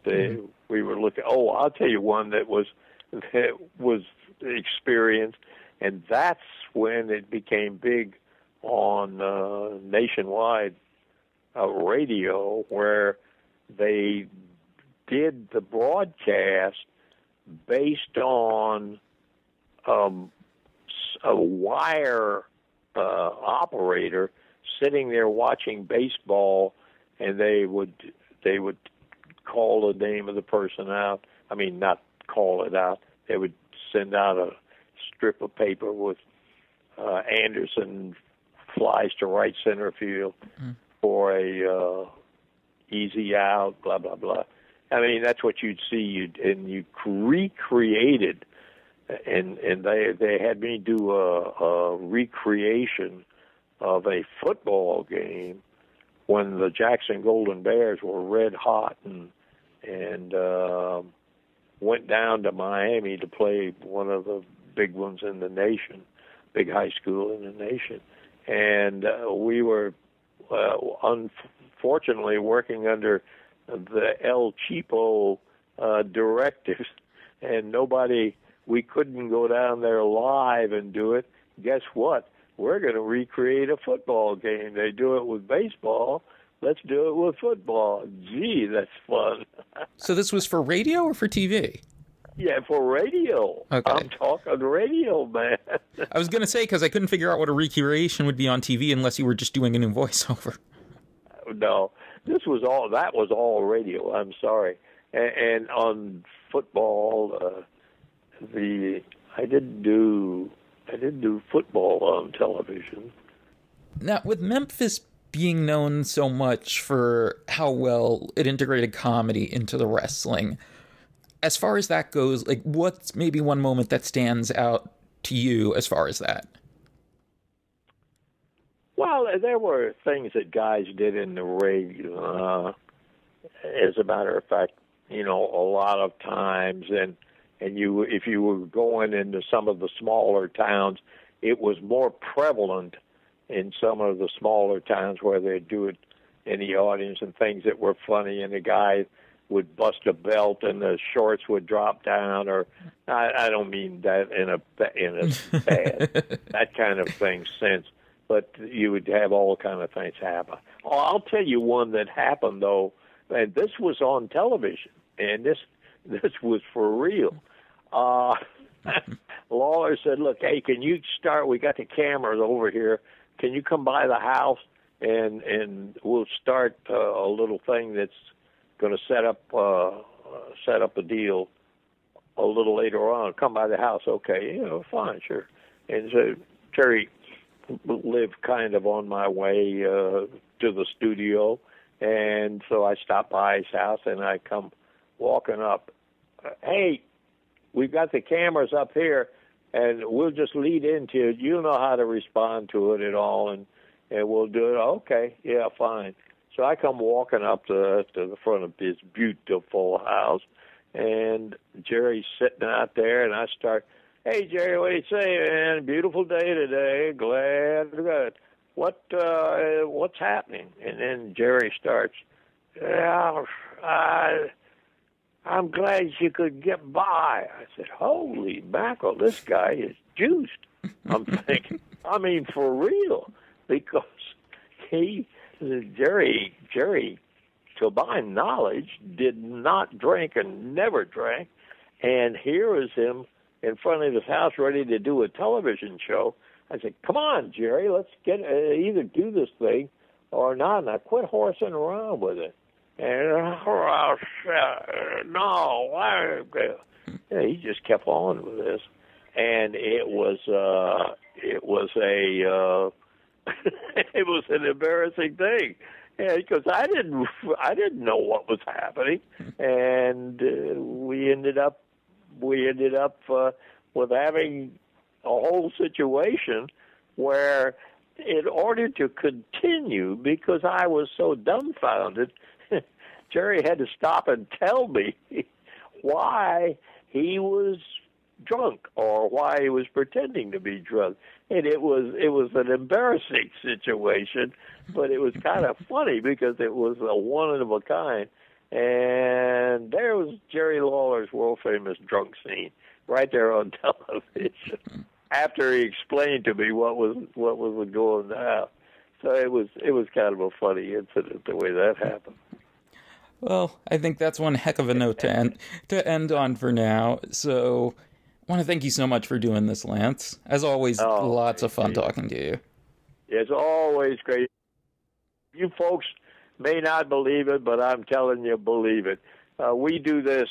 we were looking. Oh, I'll tell you one that was experienced, and that's when it became big on nationwide radio, where they did the broadcast based on a wire operator sitting there watching baseball, and they would call the name of the person out. I mean, not call it out. They would send out a strip of paper with Anderson flies to right center field for a easy out, blah, blah, blah. I mean, that's what you'd see, and you recreated. And they had me do a recreation of a football game when the Jackson Golden Bears were red hot and went down to Miami to play one of the big ones in the nation, big high school in the nation. And we were unfortunately working under the El Cheapo directives, and we couldn't go down there live and do it. Guess what? We're going to recreate a football game. They do it with baseball. Let's do it with football. Gee, that's fun. So this was for radio or for TV? Yeah, for radio. Okay. I'm talking radio, man. I was going to say, because I couldn't figure out what a recreation would be on TV unless you were just doing a new voiceover. No, that was all radio. I'm sorry. And on football, I didn't do football on television. Now, with Memphis being known so much for how well it integrated comedy into the wrestling, as far as that goes, like, what's maybe one moment that stands out to you as far as that? Well, there were things that guys did in the ring. As a matter of fact, a lot of times, and if you were going into some of the smaller towns, it was more prevalent in some of the smaller towns where they'd do it in the audience and things that were funny, and the guy would bust a belt and the shorts would drop down, or I don't mean that in a bad that kind of thing sense, but you would have all kind of things happen. Oh, I'll tell you one that happened though, and this was on television, and this was for real. Lawler said, "Look, hey, can you start? We got the cameras over here. Can you come by the house and we'll start a little thing that's going to set up a deal a little later on. Come by the house." Okay, fine, sure. And so Terry lived kind of on my way to the studio, and so I stopped by his house and I come walking up. Hey, we've got the cameras up here, and we'll just lead into it. You know how to respond to it and all, and we'll do it. Okay, yeah, fine. So I come walking up to the front of this beautiful house, and Jerry's sitting out there, and I start, "Hey, Jerry, what do you say, man? Beautiful day today. Glad. Good. What's happening?" And then Jerry starts, "Yeah, I'm glad you could get by." I said, "Holy mackerel, this guy is juiced." I'm thinking, I mean, for real, because Jerry, to my knowledge, did not drink and never drank, and here is him in front of his house ready to do a television show. I said, "Come on, Jerry, let's get either do this thing or not. Now quit horsing around with it." And he just kept on with this, and it was an embarrassing thing, because I didn't know what was happening, and we ended up with having a whole situation where, in order to continue, because I was so dumbfounded, Jerry had to stop and tell me why he was drunk or why he was pretending to be drunk. And it was an embarrassing situation, but it was kind of funny because it was a one of a kind. And there was Jerry Lawler's world famous drunk scene right there on television after he explained to me what was going on. So it was kind of a funny incident the way that happened. Well, I think that's one heck of a note to end on for now. So I want to thank you so much for doing this, Lance. As always, lots of fun talking to you. It's always great. You folks may not believe it, but I'm telling you, believe it. We do this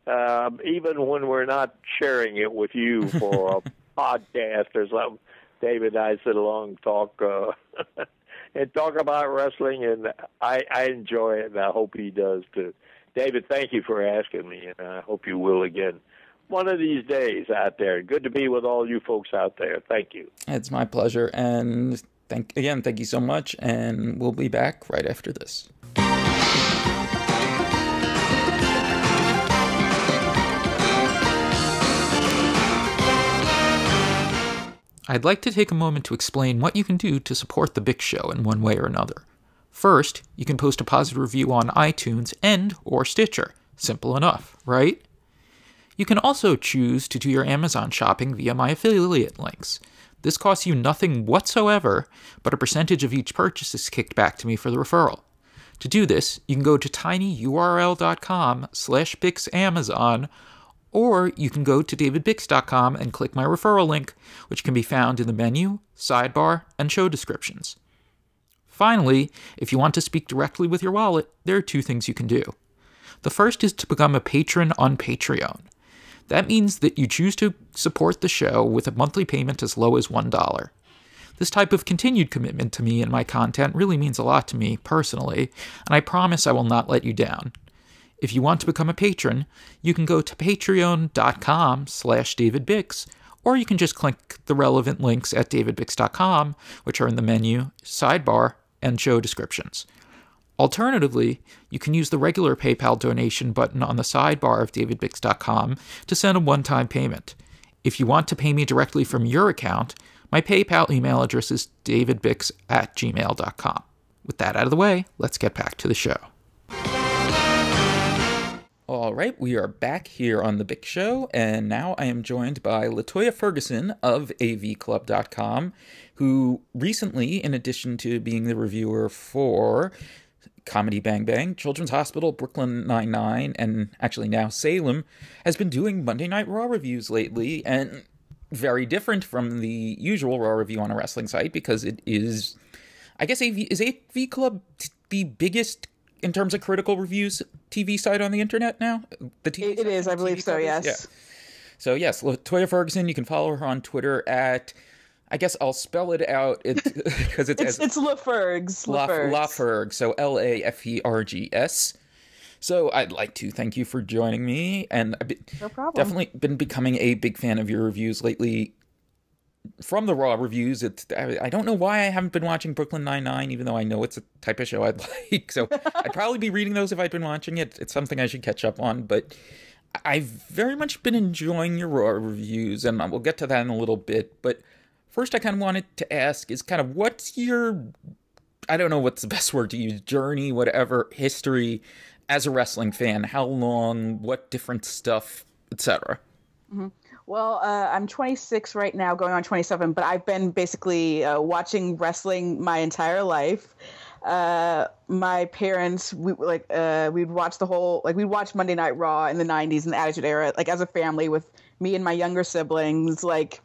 even when we're not sharing it with you for a podcast or something. David and I sit along and talk and talk about wrestling, and I enjoy it, and I hope he does too. David, thank you for asking me, and I hope you will again one of these days out there. Good to be with all you folks out there. Thank you. It's my pleasure, and Thank you so much, and we'll be back right after this. I'd like to take a moment to explain what you can do to support the Bix Show in one way or another. First, you can post a positive review on iTunes or Stitcher. Simple enough, right? You can also choose to do your Amazon shopping via my affiliate links. This costs you nothing whatsoever, but a percentage of each purchase is kicked back to me for the referral. To do this, you can go to tinyurl.com/BixAmazon, or you can go to davidbix.com and click my referral link, which can be found in the menu, sidebar, and show descriptions. Finally, if you want to speak directly with your wallet, there are 2 things you can do. The first is to become a patron on Patreon. That means that you choose to support the show with a monthly payment as low as $1. This type of continued commitment to me and my content really means a lot to me personally, and I promise I will not let you down. If you want to become a patron, you can go to patreon.com/davidbix, or you can just click the relevant links at davidbix.com, which are in the menu, sidebar, and show descriptions. Alternatively, you can use the regular PayPal donation button on the sidebar of davidbix.com to send a one-time payment. If you want to pay me directly from your account, my PayPal email address is davidbix@gmail.com. With that out of the way, let's get back to the show. All right, we are back here on the Bix Show, and now I am joined by LaToya Ferguson of AVClub.com, who recently, in addition to being the reviewer for Comedy Bang Bang, Children's Hospital, Brooklyn Nine-Nine, and actually now Salem, has been doing Monday Night Raw reviews lately, and very different from the usual Raw review on a wrestling site, because it is, I guess, is AVClub the biggest in terms of critical reviews TV site on the internet now? It is, I believe so, yes. Yeah. So yes, LaToya Ferguson, you can follow her on Twitter at, I guess I'll spell it out because it's LaFergs. LaFergs, so LaFergs. So I'd like to thank you for joining me, and I've no problem. Definitely been becoming a big fan of your reviews lately. From the Raw reviews, I don't know why I haven't been watching Brooklyn Nine-Nine, even though I know it's a type of show I'd like. So I'd probably be reading those if I'd been watching it. It's something I should catch up on. But I've very much been enjoying your Raw reviews, and we'll get to that in a little bit. But first, I kind of wanted to ask is kind of what's your, I don't know what's the best word to use, journey, whatever, history as a wrestling fan? How long, what different stuff, etc.? Mm-hmm. Well, I'm 26 right now, going on 27, but I've been basically watching wrestling my entire life. My parents, we'd watch we'd watch Monday Night Raw in the 90s and the Attitude Era, like as a family with me and my younger siblings. Like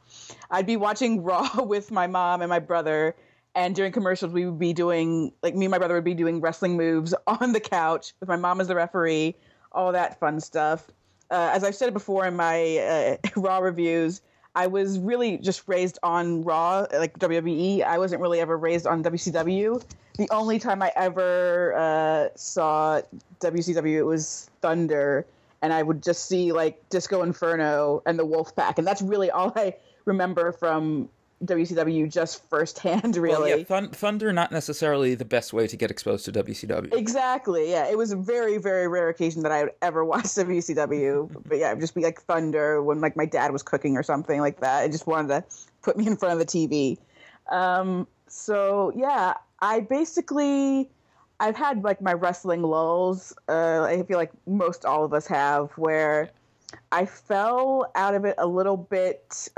I'd be watching Raw with my mom and my brother, and during commercials we would be doing, like me and my brother would be doing wrestling moves on the couch with my mom as the referee, all that fun stuff. As I've said before in my Raw reviews, I was really just raised on Raw, like WWE. I wasn't really ever raised on WCW. The only time I ever saw WCW, it was Thunder, and I would just see like Disco Inferno and the Wolfpack, and that's really all I remember from WCW, just firsthand, really. Well, yeah, Thunder, not necessarily the best way to get exposed to WCW. Exactly, yeah. It was a very, very rare occasion that I would ever watch WCW. But yeah, it would just be like Thunder when like my dad was cooking or something like that. It just wanted to put me in front of the TV. So yeah, I've had like my wrestling lulls. I feel like most all of us have, where I fell out of it a little bit.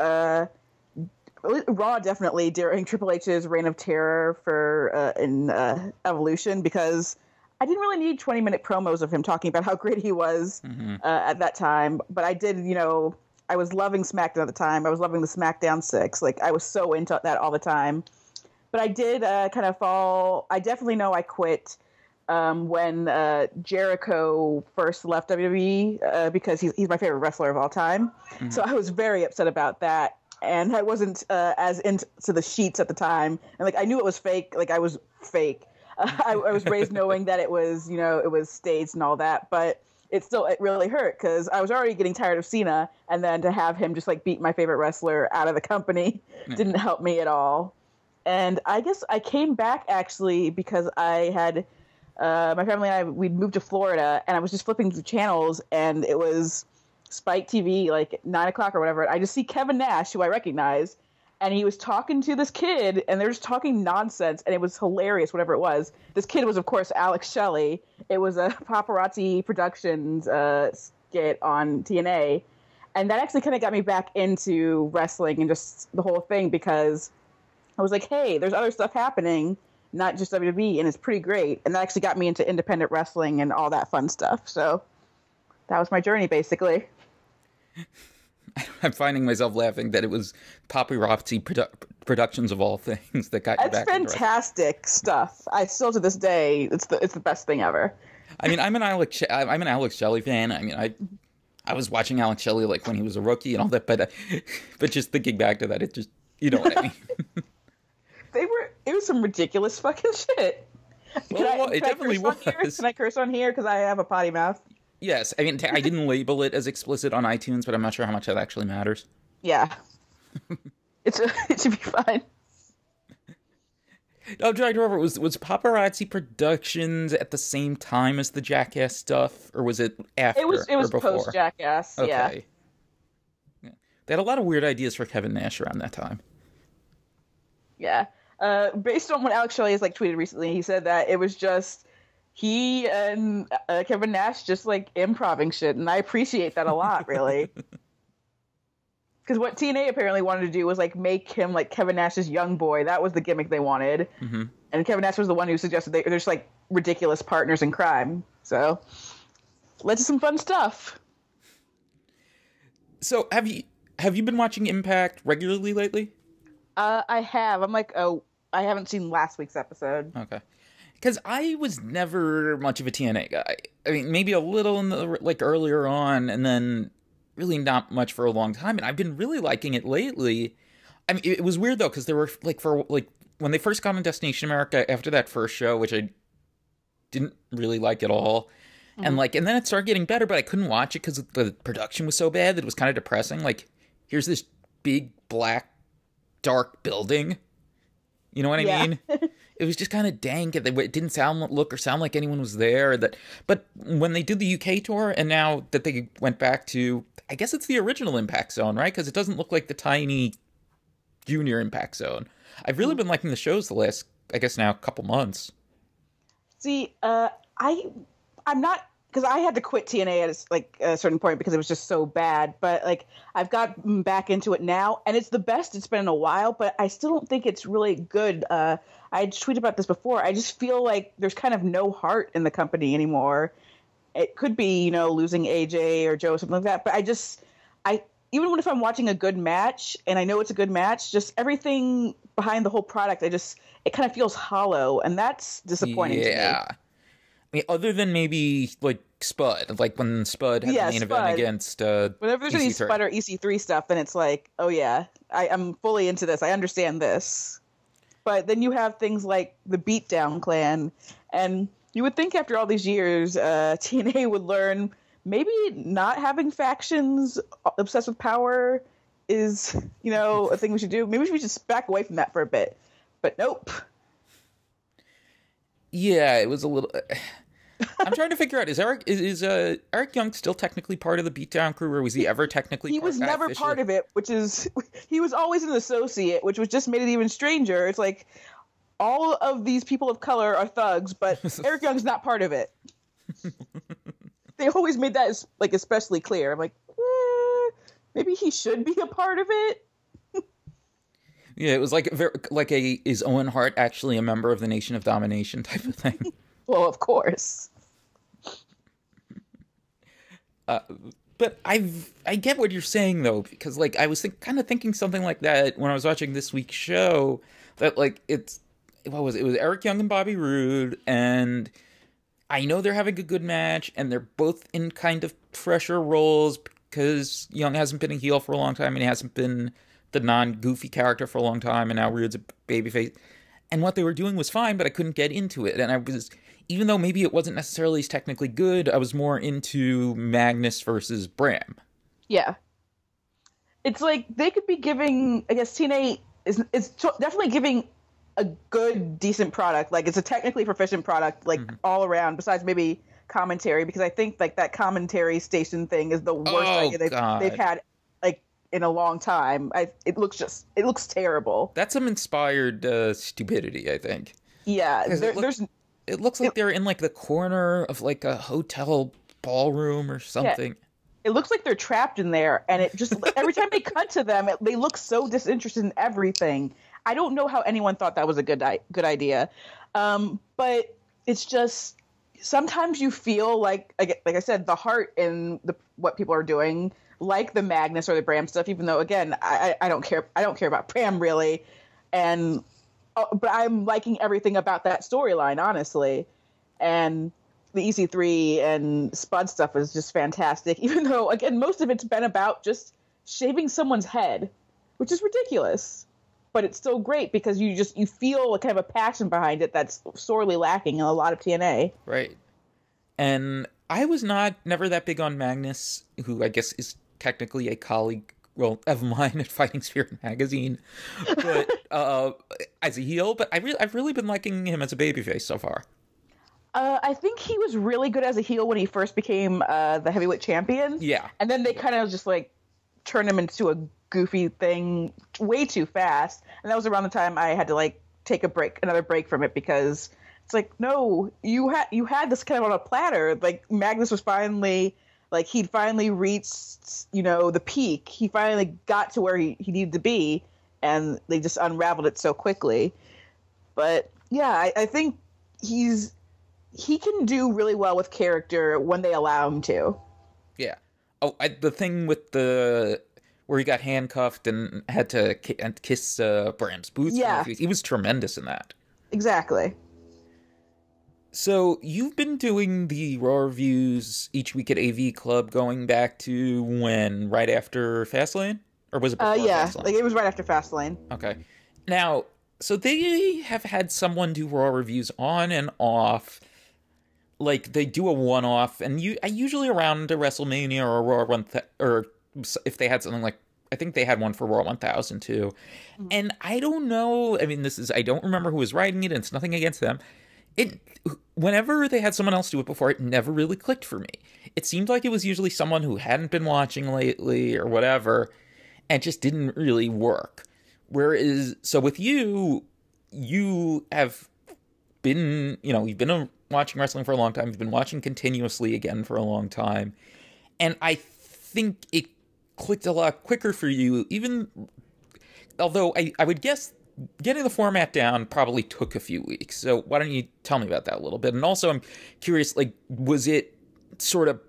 Raw definitely during Triple H's Reign of Terror in Evolution, because I didn't really need 20-minute promos of him talking about how great he was at that time. But I did, I was loving SmackDown at the time. I was loving the SmackDown 6. Like, I was so into that all the time. But I did kind of fall. I definitely know I quit when Jericho first left WWE because he's my favorite wrestler of all time. Mm-hmm. So I was very upset about that. And I wasn't as into the sheets at the time. And, like, I knew it was fake. Like, I was fake. I was raised knowing that it was, it was staged and all that. But it really hurt because I was already getting tired of Cena. And then to have him just, like, beat my favorite wrestler out of the company didn't help me at all. And I guess I came back actually because I had my family and I, we'd moved to Florida, and I was just flipping through channels, and it was Spike TV, like 9 o'clock or whatever. I just see Kevin Nash, who I recognize, and he was talking to this kid, and they're just talking nonsense, and it was hilarious, whatever it was. This kid was, of course, Alex Shelley. It was a Paparazzi Productions skit on TNA, and that actually kind of got me back into wrestling and just the whole thing, because I was like, hey, there's other stuff happening, not just WWE, and it's pretty great. And that actually got me into independent wrestling and all that fun stuff. So that was my journey, basically. I'm finding myself laughing that it was Paparazzi Productions of all things that got you back. It's fantastic stuff. I still, to this day, it's the best thing ever. I mean, I'm an Alex Shelley fan. I mean, I was watching Alex Shelley like when he was a rookie and all that, but just thinking back to that, it just, you know what I mean. It was some ridiculous fucking shit. It definitely was. Can I curse on here? Because I have a potty mouth. Yes. I mean, I didn't label it as explicit on iTunes, but I'm not sure how much that actually matters. Yeah. It should be fine. Oh, Drag Rover, was Paparazzi Productions at the same time as the Jackass stuff, or was it after? It was post Jackass. Okay. Yeah. They had a lot of weird ideas for Kevin Nash around that time. Yeah. Based on what Alex Shelley has tweeted recently, he said that it was just he and Kevin Nash just improving shit, and I appreciate that a lot, really. Because what TNA apparently wanted to do was make him like Kevin Nash's young boy. That was the gimmick they wanted, and Kevin Nash was the one who suggested they're just ridiculous partners in crime. So, led to some fun stuff. So have you been watching Impact regularly lately? I have. I haven't seen last week's episode. Okay. Because I was never much of a TNA guy. I mean, maybe a little in the, earlier on, and then really not much for a long time. And I've been really liking it lately. I mean, it was weird, though, because there were, when they first got on Destination America, after that first show, which I didn't really like at all, and then it started getting better, but I couldn't watch it because the production was so bad that it was kind of depressing. Here's this big, black, dark building. You know what I mean? It was just kind of dank. It didn't look or sound like anyone was there. But when they did the UK tour, and now that they went back to, I guess it's the original Impact Zone, right? Because it doesn't look like the tiny junior Impact Zone. I've really been liking the shows the last, I guess now, couple months. See, I'm not, because I had to quit TNA at a certain point because it was just so bad. But I've got back into it now, and it's the best it's been in a while. But I still don't think it's really good. I tweeted about this before. I just feel like there's kind of no heart in the company anymore. It could be, losing AJ or Joe or something like that. But even if I'm watching a good match and I know it's a good match, just everything behind the whole product, it kind of feels hollow, and that's disappointing to me. I mean, other than maybe Spud, when Spud had the main event against whenever there's any Spud or EC3 stuff, then it's oh yeah, I'm fully into this. I understand this. But then you have things like the Beatdown Clan, and you would think after all these years, TNA would learn maybe not having factions obsessed with power is, a thing we should do. Maybe we should just back away from that for a bit. But nope. Yeah, it was a little. I'm trying to figure out, is Eric Young still technically part of the Beatdown crew, or was he ever technically He was never part of it, he was always an associate, which was just made it even stranger. It's all of these people of color are thugs, but Eric Young's not part of it. They always made that especially clear. I'm maybe he should be a part of it. Yeah, it was is Owen Hart actually a member of the Nation of Domination type of thing? Well, of course. But I get what you're saying, though, because I was kind of thinking something like that when I was watching this week's show. That what was it? It was Eric Young and Bobby Roode, and I know they're having a good match, and they're both in kind of fresher roles because Young hasn't been a heel for a long time, and he hasn't been the non-goofy character for a long time, and now Roode's a babyface. And what they were doing was fine, but I couldn't get into it. And even though maybe it wasn't necessarily as technically good, I was more into Magnus versus Bram. Yeah. It's they could be giving, I guess TNA is definitely giving a good, decent product. Like, it's a technically proficient product, like, all around, besides maybe commentary, because I think, like, that commentary station thing is the worst idea they've had, like, in a long time. It looks terrible. That's some inspired stupidity, I think. Yeah, it looks like they're in, like, the corner of, like, a hotel ballroom or something. Yeah. It looks like they're trapped in there, and it just every time they cut to them, they look so disinterested in everything. I don't know how anyone thought that was a good idea, but it's just sometimes you feel like I said, the heart in what people are doing, like the Magnus or the Bram stuff. Even though, again, I don't care. I don't care about Bram really, but I'm liking everything about that storyline, honestly, and the EC3 and Spud stuff is just fantastic, even though, again, most of it's been about just shaving someone's head, which is ridiculous. But it's still great because you feel kind of a passion behind it that's sorely lacking in a lot of TNA. Right. And I was never that big on Magnus, who I guess is technically a colleague, of mine at Fighting Spirit magazine, but as a heel. But I've really been liking him as a babyface so far. I think he was really good as a heel when he first became the heavyweight champion. Yeah. And then they kind of just like turned him into a goofy thing way too fast. And that was around the time I had to like take another break from it, because it's like, no, you had this kind of on a platter. Like, Magnus was finally, like, he'd finally reached, the peak. He finally got to where he needed to be, and they just unraveled it so quickly. But yeah, I think he can do really well with character when they allow him to. Yeah. Oh, the thing with where he got handcuffed and had to kiss Bram's boots. Yeah. He was tremendous in that. Exactly. So you've been doing the Raw reviews each week at AVClub going back to when? Right after Fastlane? Or was it before Fastlane? Like, it was right after Fastlane. Okay. Now, so they have had someone do Raw reviews on and off. Like, they do a one-off, and usually around a WrestleMania or a Raw or if they had something like, I think they had one for Raw 1000 too. Mm-hmm. And I don't know, I mean, I don't remember who was writing it, and it's nothing against them. Whenever they had someone else do it before, it never really clicked for me. It seemed like it was usually someone who hadn't been watching lately or whatever, and just didn't really work. Whereas, so with you have been, you've been watching wrestling for a long time. You've been watching continuously again for a long time. And I think it clicked a lot quicker for you, although I would guess getting the format down probably took a few weeks. So why don't you tell me about that a little bit? And also, I'm curious, like, was it sort of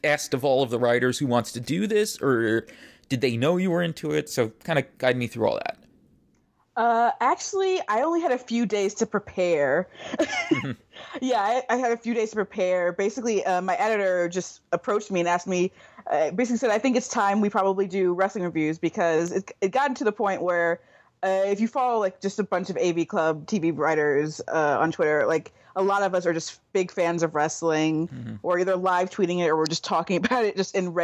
asked of all of the writers who wants to do this, or did they know you were into it? So kind of guide me through all that. Actually, I only had a few days to prepare. Yeah, I had a few days to prepare. Basically, my editor just approached me and asked me, basically said, I think it's time we probably do wrestling reviews, because it got to the point where if you follow like just a bunch of AVClub TV writers on Twitter, like a lot of us are just big fans of wrestling, mm-hmm. or either live tweeting it or we're just talking about it just in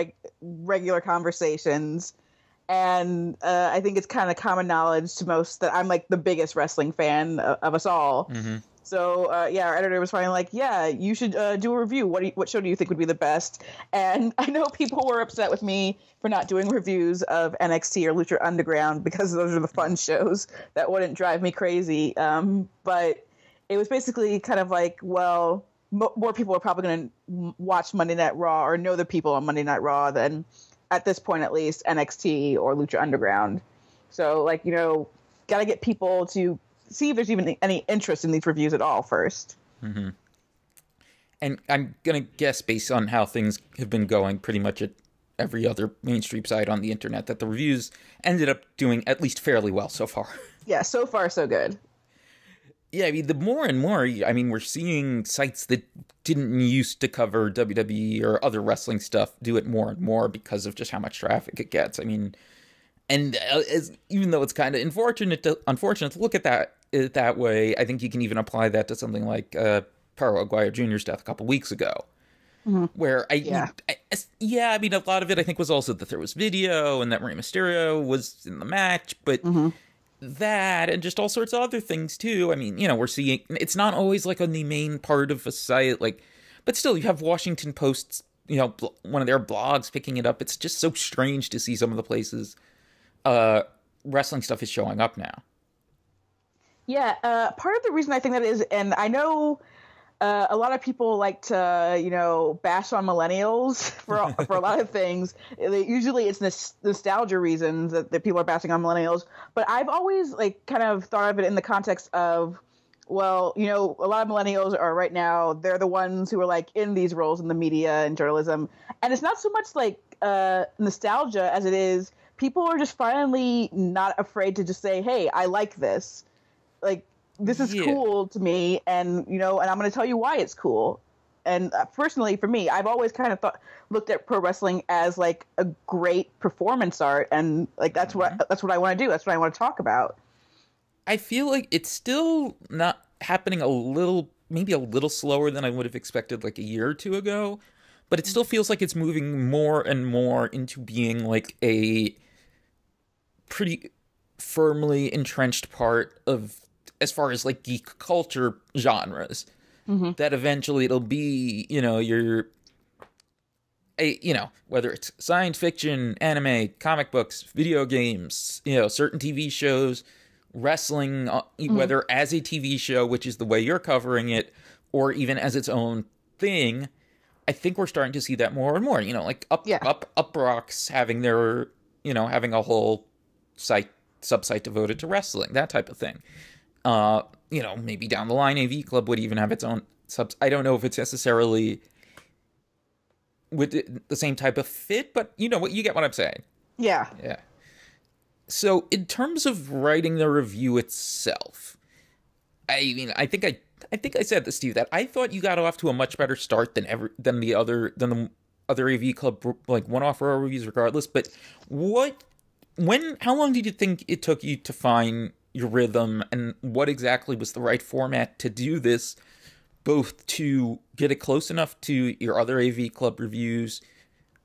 regular conversations. And I think it's kind of common knowledge to most that I'm like the biggest wrestling fan of us all. Mm-hmm. So our editor was finally like, yeah, you should do a review. What show do you think would be the best? And I know people were upset with me for not doing reviews of NXT or Lucha Underground, because those are the fun shows that wouldn't drive me crazy. But it was basically kind of like, well, more people are probably going to watch Monday Night Raw or know the people on Monday Night Raw than, at this point at least, NXT or Lucha Underground. So, like, got to get people to see if there's even any interest in these reviews at all first. Mm-hmm. And I'm going to guess, based on how things have been going pretty much at every other mainstream site on the internet, that the reviews ended up doing at least fairly well so far. Yeah, so far so good. Yeah, I mean, the more and more, I mean, we're seeing sites that didn't used to cover WWE or other wrestling stuff do it more and more because of just how much traffic it gets. I mean, and even though it's kind of unfortunate to look at that way, I think you can even apply that to something like Perro Aguirre Jr.'s death a couple weeks ago. Mm-hmm. Where I mean, a lot of it I think was also that there was video and that Rey Mysterio was in the match, but mm-hmm. that and just all sorts of other things too. I mean, you know, we're seeing it's not always like on the main part of a site, like, but still you have Washington Post's, you know, one of their blogs picking it up. It's just so strange to see some of the places wrestling stuff is showing up now. Yeah, part of the reason I think that is, and I know a lot of people like to, you know, bash on millennials for a lot of things. Usually it's nostalgia reasons that people are bashing on millennials. But I've always like kind of thought of it in the context of, well, you know, a lot of millennials are right now, they're the ones who are like in these roles in the media and journalism. And it's not so much like nostalgia as it is people are just finally not afraid to just say, hey, I like this. Like, this is cool to me, and you know, and I'm going to tell you why it's cool. And personally, for me, I've always kind of looked at pro wrestling as like a great performance art, and like that's what I want to do. That's what I want to talk about. I feel like it's still not happening maybe a little slower than I would have expected like a year or two ago, but it still feels like it's moving more and more into being like a pretty firmly entrenched part of, as far as like geek culture genres, that eventually it'll be, you know, you know, whether it's science fiction, anime, comic books, video games, you know, certain TV shows, wrestling, whether as a TV show, which is the way you're covering it, or even as its own thing. I think we're starting to see that more and more, you know, like Uproxx having their, you know, having a whole subsite devoted to wrestling, that type of thing. You know, maybe down the line, AVClub would even have its own subs. I don't know if it's necessarily with the same type of fit, but you know what, you get what I'm saying. Yeah. Yeah. So in terms of writing the review itself, I mean, I think I said this to you, that I thought you got off to a much better start than the other AVClub like one-off Raw reviews, regardless. But how long did you think it took you to find your rhythm, and what exactly was the right format to do this, both to get it close enough to your other AVClub reviews,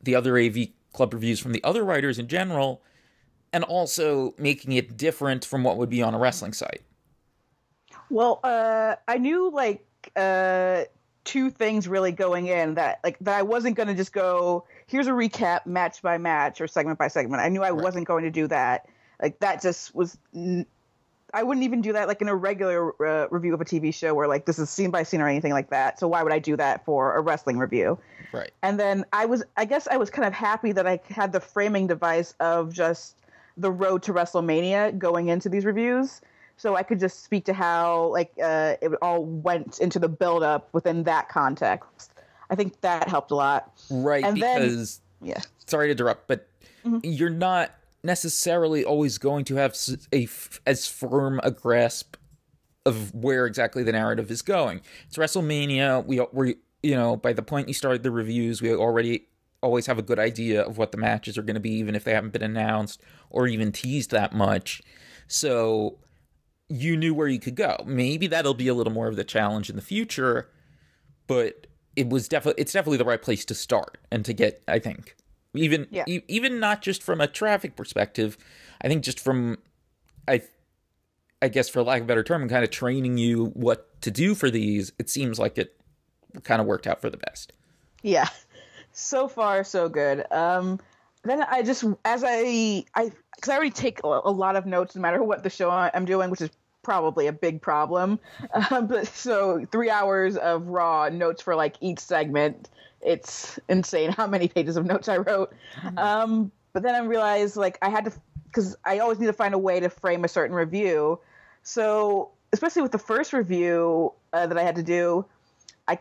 the other AVClub reviews from the other writers in general, and also making it different from what would be on a wrestling site? Well, I knew like two things really going in, that I wasn't going to just go, here's a recap match by match or segment by segment. I knew I wasn't going to do that. Like, that just was, I wouldn't even do that like in a regular review of a TV show where like this is scene by scene or anything like that. So why would I do that for a wrestling review? Right. And then I guess I was kind of happy that I had the framing device of just the road to WrestleMania going into these reviews. So I could just speak to how like it all went into the build up within that context. I think that helped a lot. Right. And because, sorry to interrupt, but you're not necessarily always going to have as firm a grasp of where exactly the narrative is going. It's WrestleMania. We're you know, by the point you started the reviews, we already always have a good idea of what the matches are going to be, even if they haven't been announced or even teased that much. So you knew where you could go. Maybe that'll be a little more of the challenge in the future, but it's definitely the right place to start and to get, I think. Even not just from a traffic perspective, I think just from, I guess for lack of a better term, kind of training you what to do for these, it seems like it kind of worked out for the best. Yeah. So far, so good. Then I just, because I already take a lot of notes no matter what the show I'm doing, which is probably a big problem. But so 3 hours of raw notes for like each segment. It's insane how many pages of notes I wrote. But then I realized like I had to, because I always need to find a way to frame a certain review. So especially with the first review that I had to do, I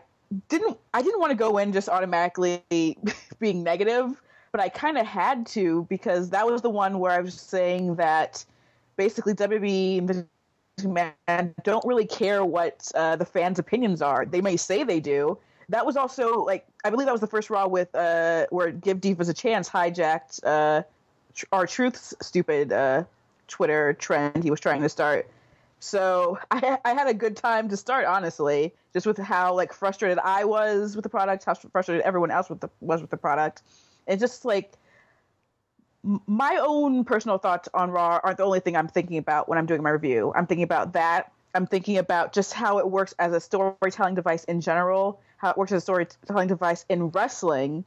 didn't want to go in just automatically being negative, but I kind of had to, because that was the one where I was saying that basically WWE don't really care what the fans' opinions are. They may say they do. That was also like, I believe that was the first Raw with where Give Divas a Chance hijacked R-Truth's stupid Twitter trend he was trying to start. So I had a good time to start, honestly, just with how like frustrated I was with the product, how frustrated everyone else was with the product. It's just like my own personal thoughts on Raw aren't the only thing I'm thinking about when I'm doing my review. I'm thinking about that. I'm thinking about just how it works as a storytelling device in general, how it works as a storytelling device in wrestling,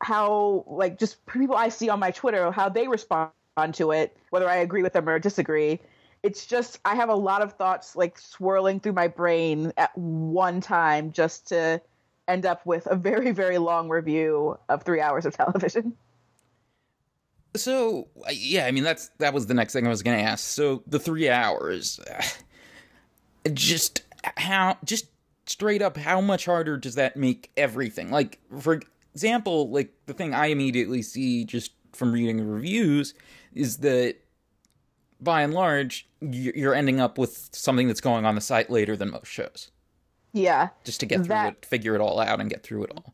how, like, just people I see on my Twitter, how they respond to it, whether I agree with them or disagree. It's just, I have a lot of thoughts, like, swirling through my brain at one time just to end up with a very, very long review of 3 hours of television. So, yeah, I mean, that was the next thing I was going to ask. So, the 3 hours, just straight up, how much harder does that make everything? Like, for example, like, the thing I immediately see just from reading reviews is that, by and large, you're ending up with something that's going on the site later than most shows. Yeah. Just to get through it, figure it all out and get through it all.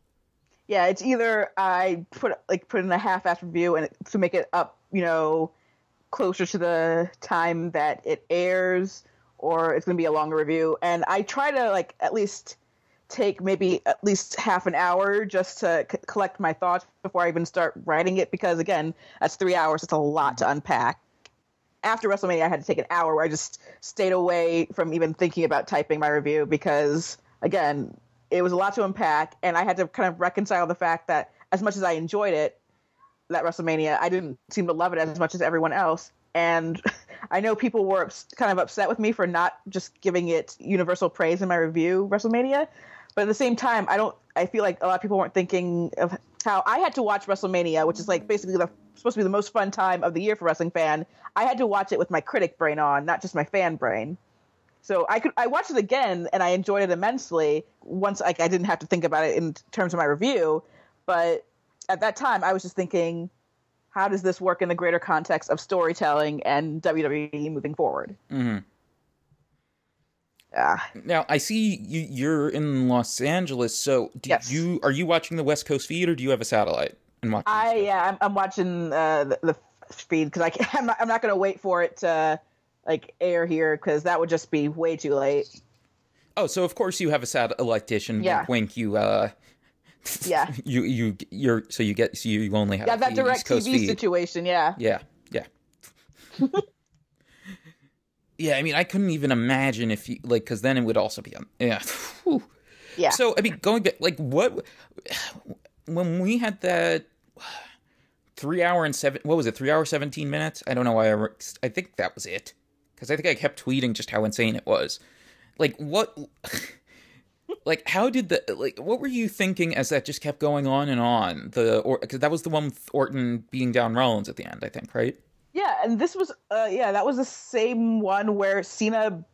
Yeah, it's either I put in a half-assed review and to make it up, closer to the time that it airs, or it's going to be a longer review. And I try to, at least take maybe at least half an hour just to collect my thoughts before I even start writing it, because, again, that's 3 hours. It's a lot to unpack. After WrestleMania, I had to take an hour where I just stayed away from even thinking about typing my review because, again, it was a lot to unpack, and I had to kind of reconcile the fact that as much as I enjoyed it, that WrestleMania, I didn't seem to love it as much as everyone else. And I know people were kind of upset with me for not just giving it universal praise in my review, WrestleMania. But at the same time, I feel like a lot of people weren't thinking of how I had to watch WrestleMania, which is basically supposed to be the most fun time of the year for a wrestling fan. I had to watch it with my critic brain on, not just my fan brain. So I watched it again, and I enjoyed it immensely once I didn't have to think about it in terms of my review. But at that time, I was just thinking, how does this work in the greater context of storytelling and WWE moving forward? Mm-hmm. Now, I see you're in Los Angeles, so yes. Are you watching the West Coast feed, or do you have a satellite? And I'm watching the feed, because I'm not going to wait for it to air here, because that would just be way too late. Oh, so of course you have a satellite dish, and yeah. wink, you yeah. you only have that direct TV feed. situation, yeah. Yeah. Yeah, I mean, I couldn't even imagine if you because then it would also be on. Yeah. Whew. Yeah. So I mean, going back, what when we had that 3 hour and 3 hour 17 minutes? I don't know why I think that was it, because I think I kept tweeting just how insane it was. What? How did what were you thinking as that just kept going on and on? Because that was the one with Orton beating down Rollins at the end, I think, right? Yeah, and this was that was the same one where Cena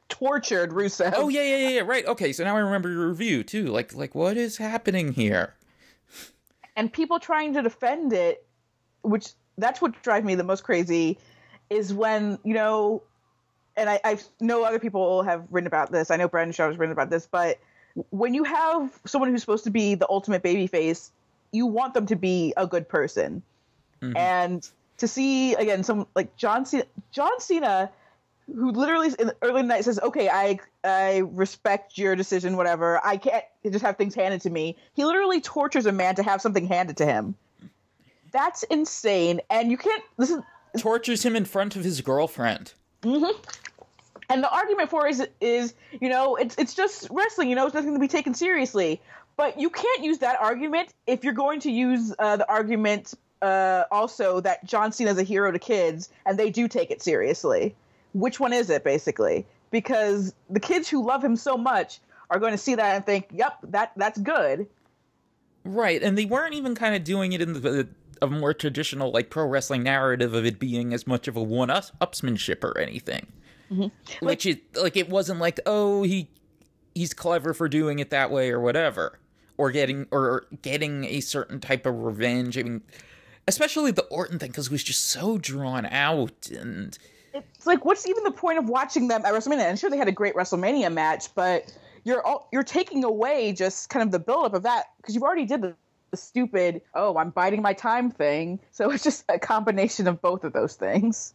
tortured Rusev. Oh yeah, right. Okay, so now I remember your review too. What is happening here? And people trying to defend it, which that's what drives me the most crazy, is when, and I know other people have written about this. I know Brandon Shaw has written about this, but when you have someone who's supposed to be the ultimate babyface, you want them to be a good person. Mm-hmm. And to see, again, some John Cena, who literally in the early night says, okay, I respect your decision, whatever. I can't just have things handed to me. He literally tortures a man to have something handed to him. That's insane. And you can't tortures him in front of his girlfriend. Mm-hmm. And the argument for it is it's just wrestling, it's nothing to be taken seriously. But you can't use that argument if you're going to use the argument also that John Cena is a hero to kids, and they do take it seriously. Which one is it, basically? Because the kids who love him so much are going to see that and think, yep, that's good. Right, and they weren't even kind of doing it in a more traditional, pro wrestling narrative of it being as much of a one-upsmanship or anything. Mm-hmm. Which is, it wasn't he's clever for doing it that way or whatever. Or getting a certain type of revenge. I mean, especially the Orton thing, because it was just so drawn out, and it's what's even the point of watching them at WrestleMania? I'm sure they had a great WrestleMania match, but you're taking away just kind of the buildup of that, because you've already did the stupid, I'm biding my time thing. So it's just a combination of both of those things.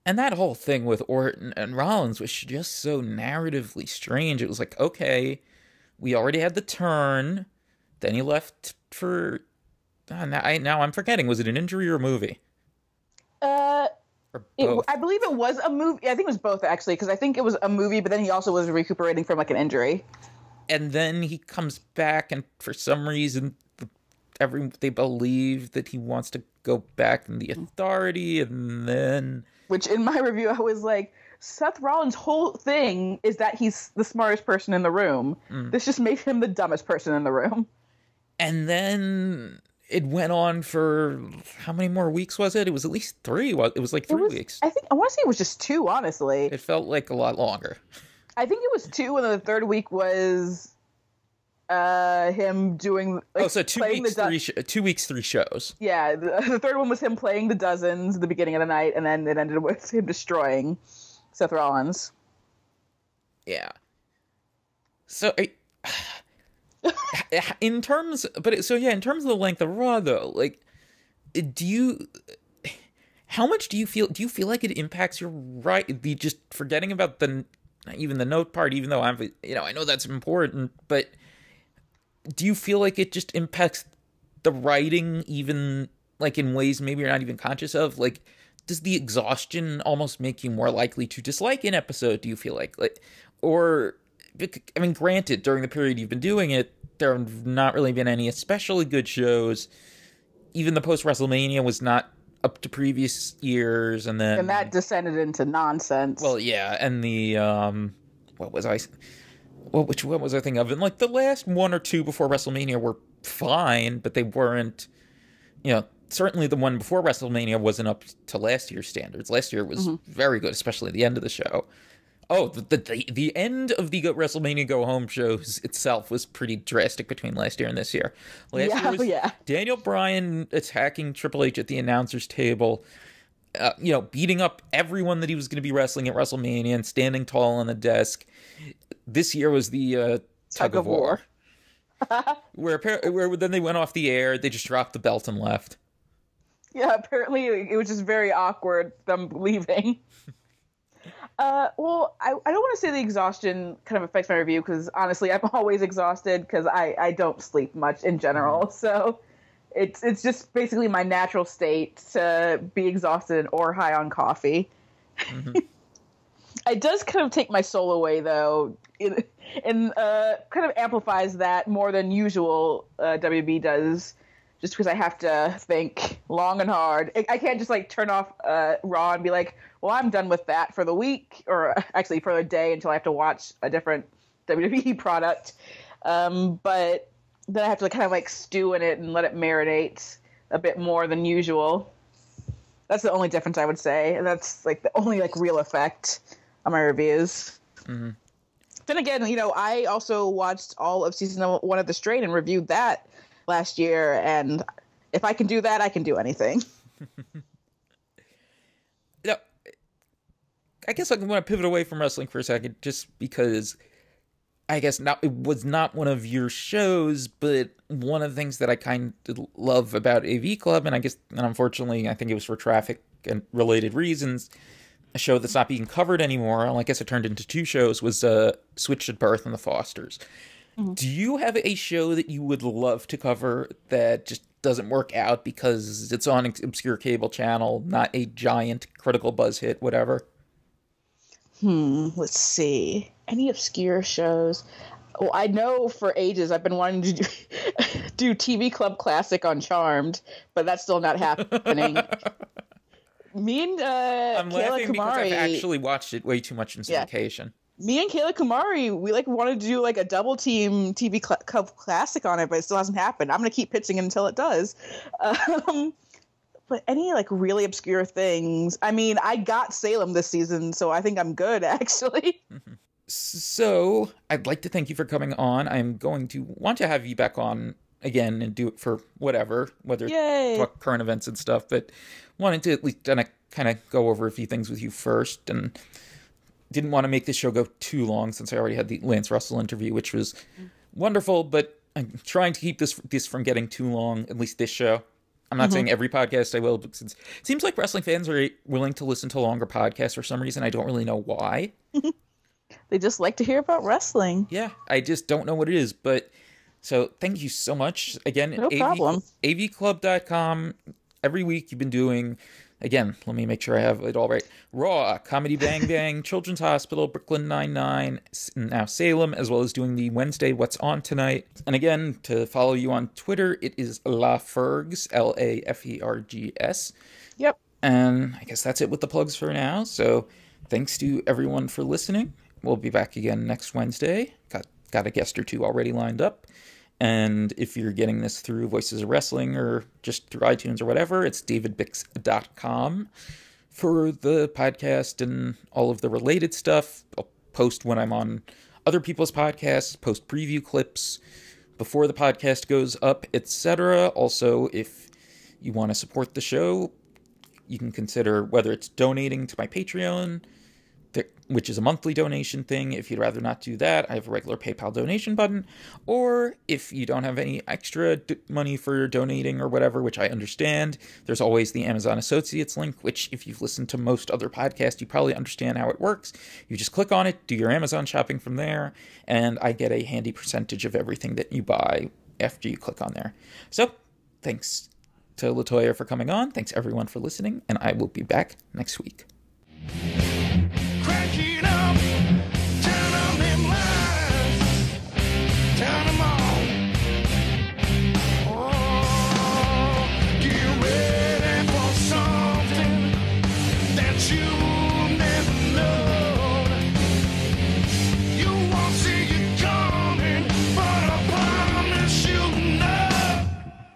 And that whole thing with Orton and Rollins was just so narratively strange. It was okay, we already had the turn, then he left for now I'm forgetting. Was it an injury or a movie? Or both? I believe it was a movie. I think it was both, actually, because I think it was a movie, but then he also was recuperating from like an injury. And then he comes back, and for some reason, they believe that he wants to go back in the Authority, and then... Which, in my review, I was like, Seth Rollins' whole thing is that he's the smartest person in the room. This just made him the dumbest person in the room. And then it went on for... How many more weeks was it? It was at least 3. It was like 3 weeks. I want to say it was just 2, honestly. It felt like a lot longer. I think it was 2, and then the third week was him doing... Like, so 2 weeks, 2 weeks, 3 shows. Yeah, the third one was him playing the dozens at the beginning of the night, and then it ended with him destroying Seth Rollins. Yeah. So, in terms of the length of Raw, though, like, how much do you feel like it impacts your just forgetting about even the note part, even though I know that's important, but do you feel like it just impacts the writing even like in ways maybe you're not even conscious of? Like, does the exhaustion almost make you more likely to dislike an episode, do you feel like, or, I mean, granted, during the period you've been doing it, there have not really been any especially good shows. Even the post-WrestleMania was not up to previous years, and that descended into nonsense. Well, yeah, and the what was I thinking of? And like the last 1 or 2 before WrestleMania were fine, but they weren't. Certainly the one before WrestleMania wasn't up to last year's standards. Last year was very good, especially the end of the show. Oh, the end of the WrestleMania Go Home shows itself was pretty drastic between last year and this year. Last year was Daniel Bryan attacking Triple H at the announcer's table, beating up everyone that he was going to be wrestling at WrestleMania and standing tall on the desk. This year was the tug of war, where then they went off the air. They just dropped the belt and left. Yeah, apparently it was just very awkward, them leaving. Well, I don't want to say the exhaustion kind of affects my review, because honestly, I'm always exhausted because I don't sleep much in general. So it's just basically my natural state to be exhausted or high on coffee. It does kind of take my soul away, though, and kind of amplifies that more than usual WB does, just because I have to think long and hard. I can't just like turn off Raw and be like, well, I'm done with that for the week, or actually for the day, until I have to watch a different WWE product. But then I have to kind of like stew in it and let it marinate a bit more than usual. That's the only difference I would say. And that's like the only like real effect on my reviews. Then again, I also watched all of season 1 of The Strain and reviewed that last year. And if I can do that, I can do anything. I guess I want to pivot away from wrestling for a second, just because I guess it was not one of your shows, but one of the things that I kind of love about AVClub, and unfortunately, I think it was for traffic and related reasons, a show that's not being covered anymore, and I guess it turned into 2 shows, was Switched at Birth and The Fosters. Do you have a show that you would love to cover that just doesn't work out because it's on an obscure cable channel, not a giant critical buzz hit, whatever? Let's see. Any obscure shows? Well, I know for ages I've been wanting to do TV Club Classic on Charmed, but that's still not happening. Me and I'm Kayla laughing Kumari, because I've actually watched it way too much in syndication. Me and Kayla Kumari, we wanted to do like a double team TV Club Classic on it, but it still hasn't happened. I'm going to keep pitching it until it does. But any like really obscure things? I mean, I got Salem this season, so I think I'm good, actually. So I'd like to thank you for coming on. I'm going to want to have you back on again and do it for whether talk current events and stuff, but wanted to at least kind of go over a few things with you first, and didn't want to make this show go too long since I already had the Lance Russell interview, which was wonderful, but I'm trying to keep this from getting too long, at least this show. I'm not saying every podcast I will, but since it seems like wrestling fans are willing to listen to longer podcasts for some reason. I don't really know why. They just like to hear about wrestling. Yeah, I just don't know what it is. But So thank you so much. Again, No problem. AVClub.com. Every week you've been doing, again, let me make sure I have it all right. Raw, Comedy Bang Bang, Children's Hospital, Brooklyn Nine-Nine, now Salem, as well as doing the Wednesday What's On Tonight. And again, to follow you on Twitter, it is LaFergs, LaFergs. Yep. And I guess that's it with the plugs for now. So thanks to everyone for listening. We'll be back again next Wednesday. Got a guest or two already lined up. And if you're getting this through Voices of Wrestling or just through iTunes or whatever, it's davidbix.com for the podcast and all of the related stuff. I'll post when I'm on other people's podcasts, post preview clips before the podcast goes up, etc. Also, if you want to support the show, you can consider whether it's donating to my Patreon, which is a monthly donation thing. If you'd rather not do that, I have a regular PayPal donation button. Or if you don't have any extra money for donating or whatever, which I understand, there's always the Amazon Associates link, which if you've listened to most other podcasts, you probably understand how it works. You just click on it, do your Amazon shopping from there, and I get a handy percentage of everything that you buy after you click on there. So thanks to LaToya for coming on. Thanks everyone for listening, and I will be back next week. Crank it up, turn on them lights, turn them on. Oh, get ready for something that you never known. You won't see it coming, but I promise you know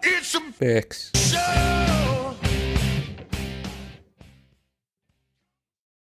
it's a Bix. show.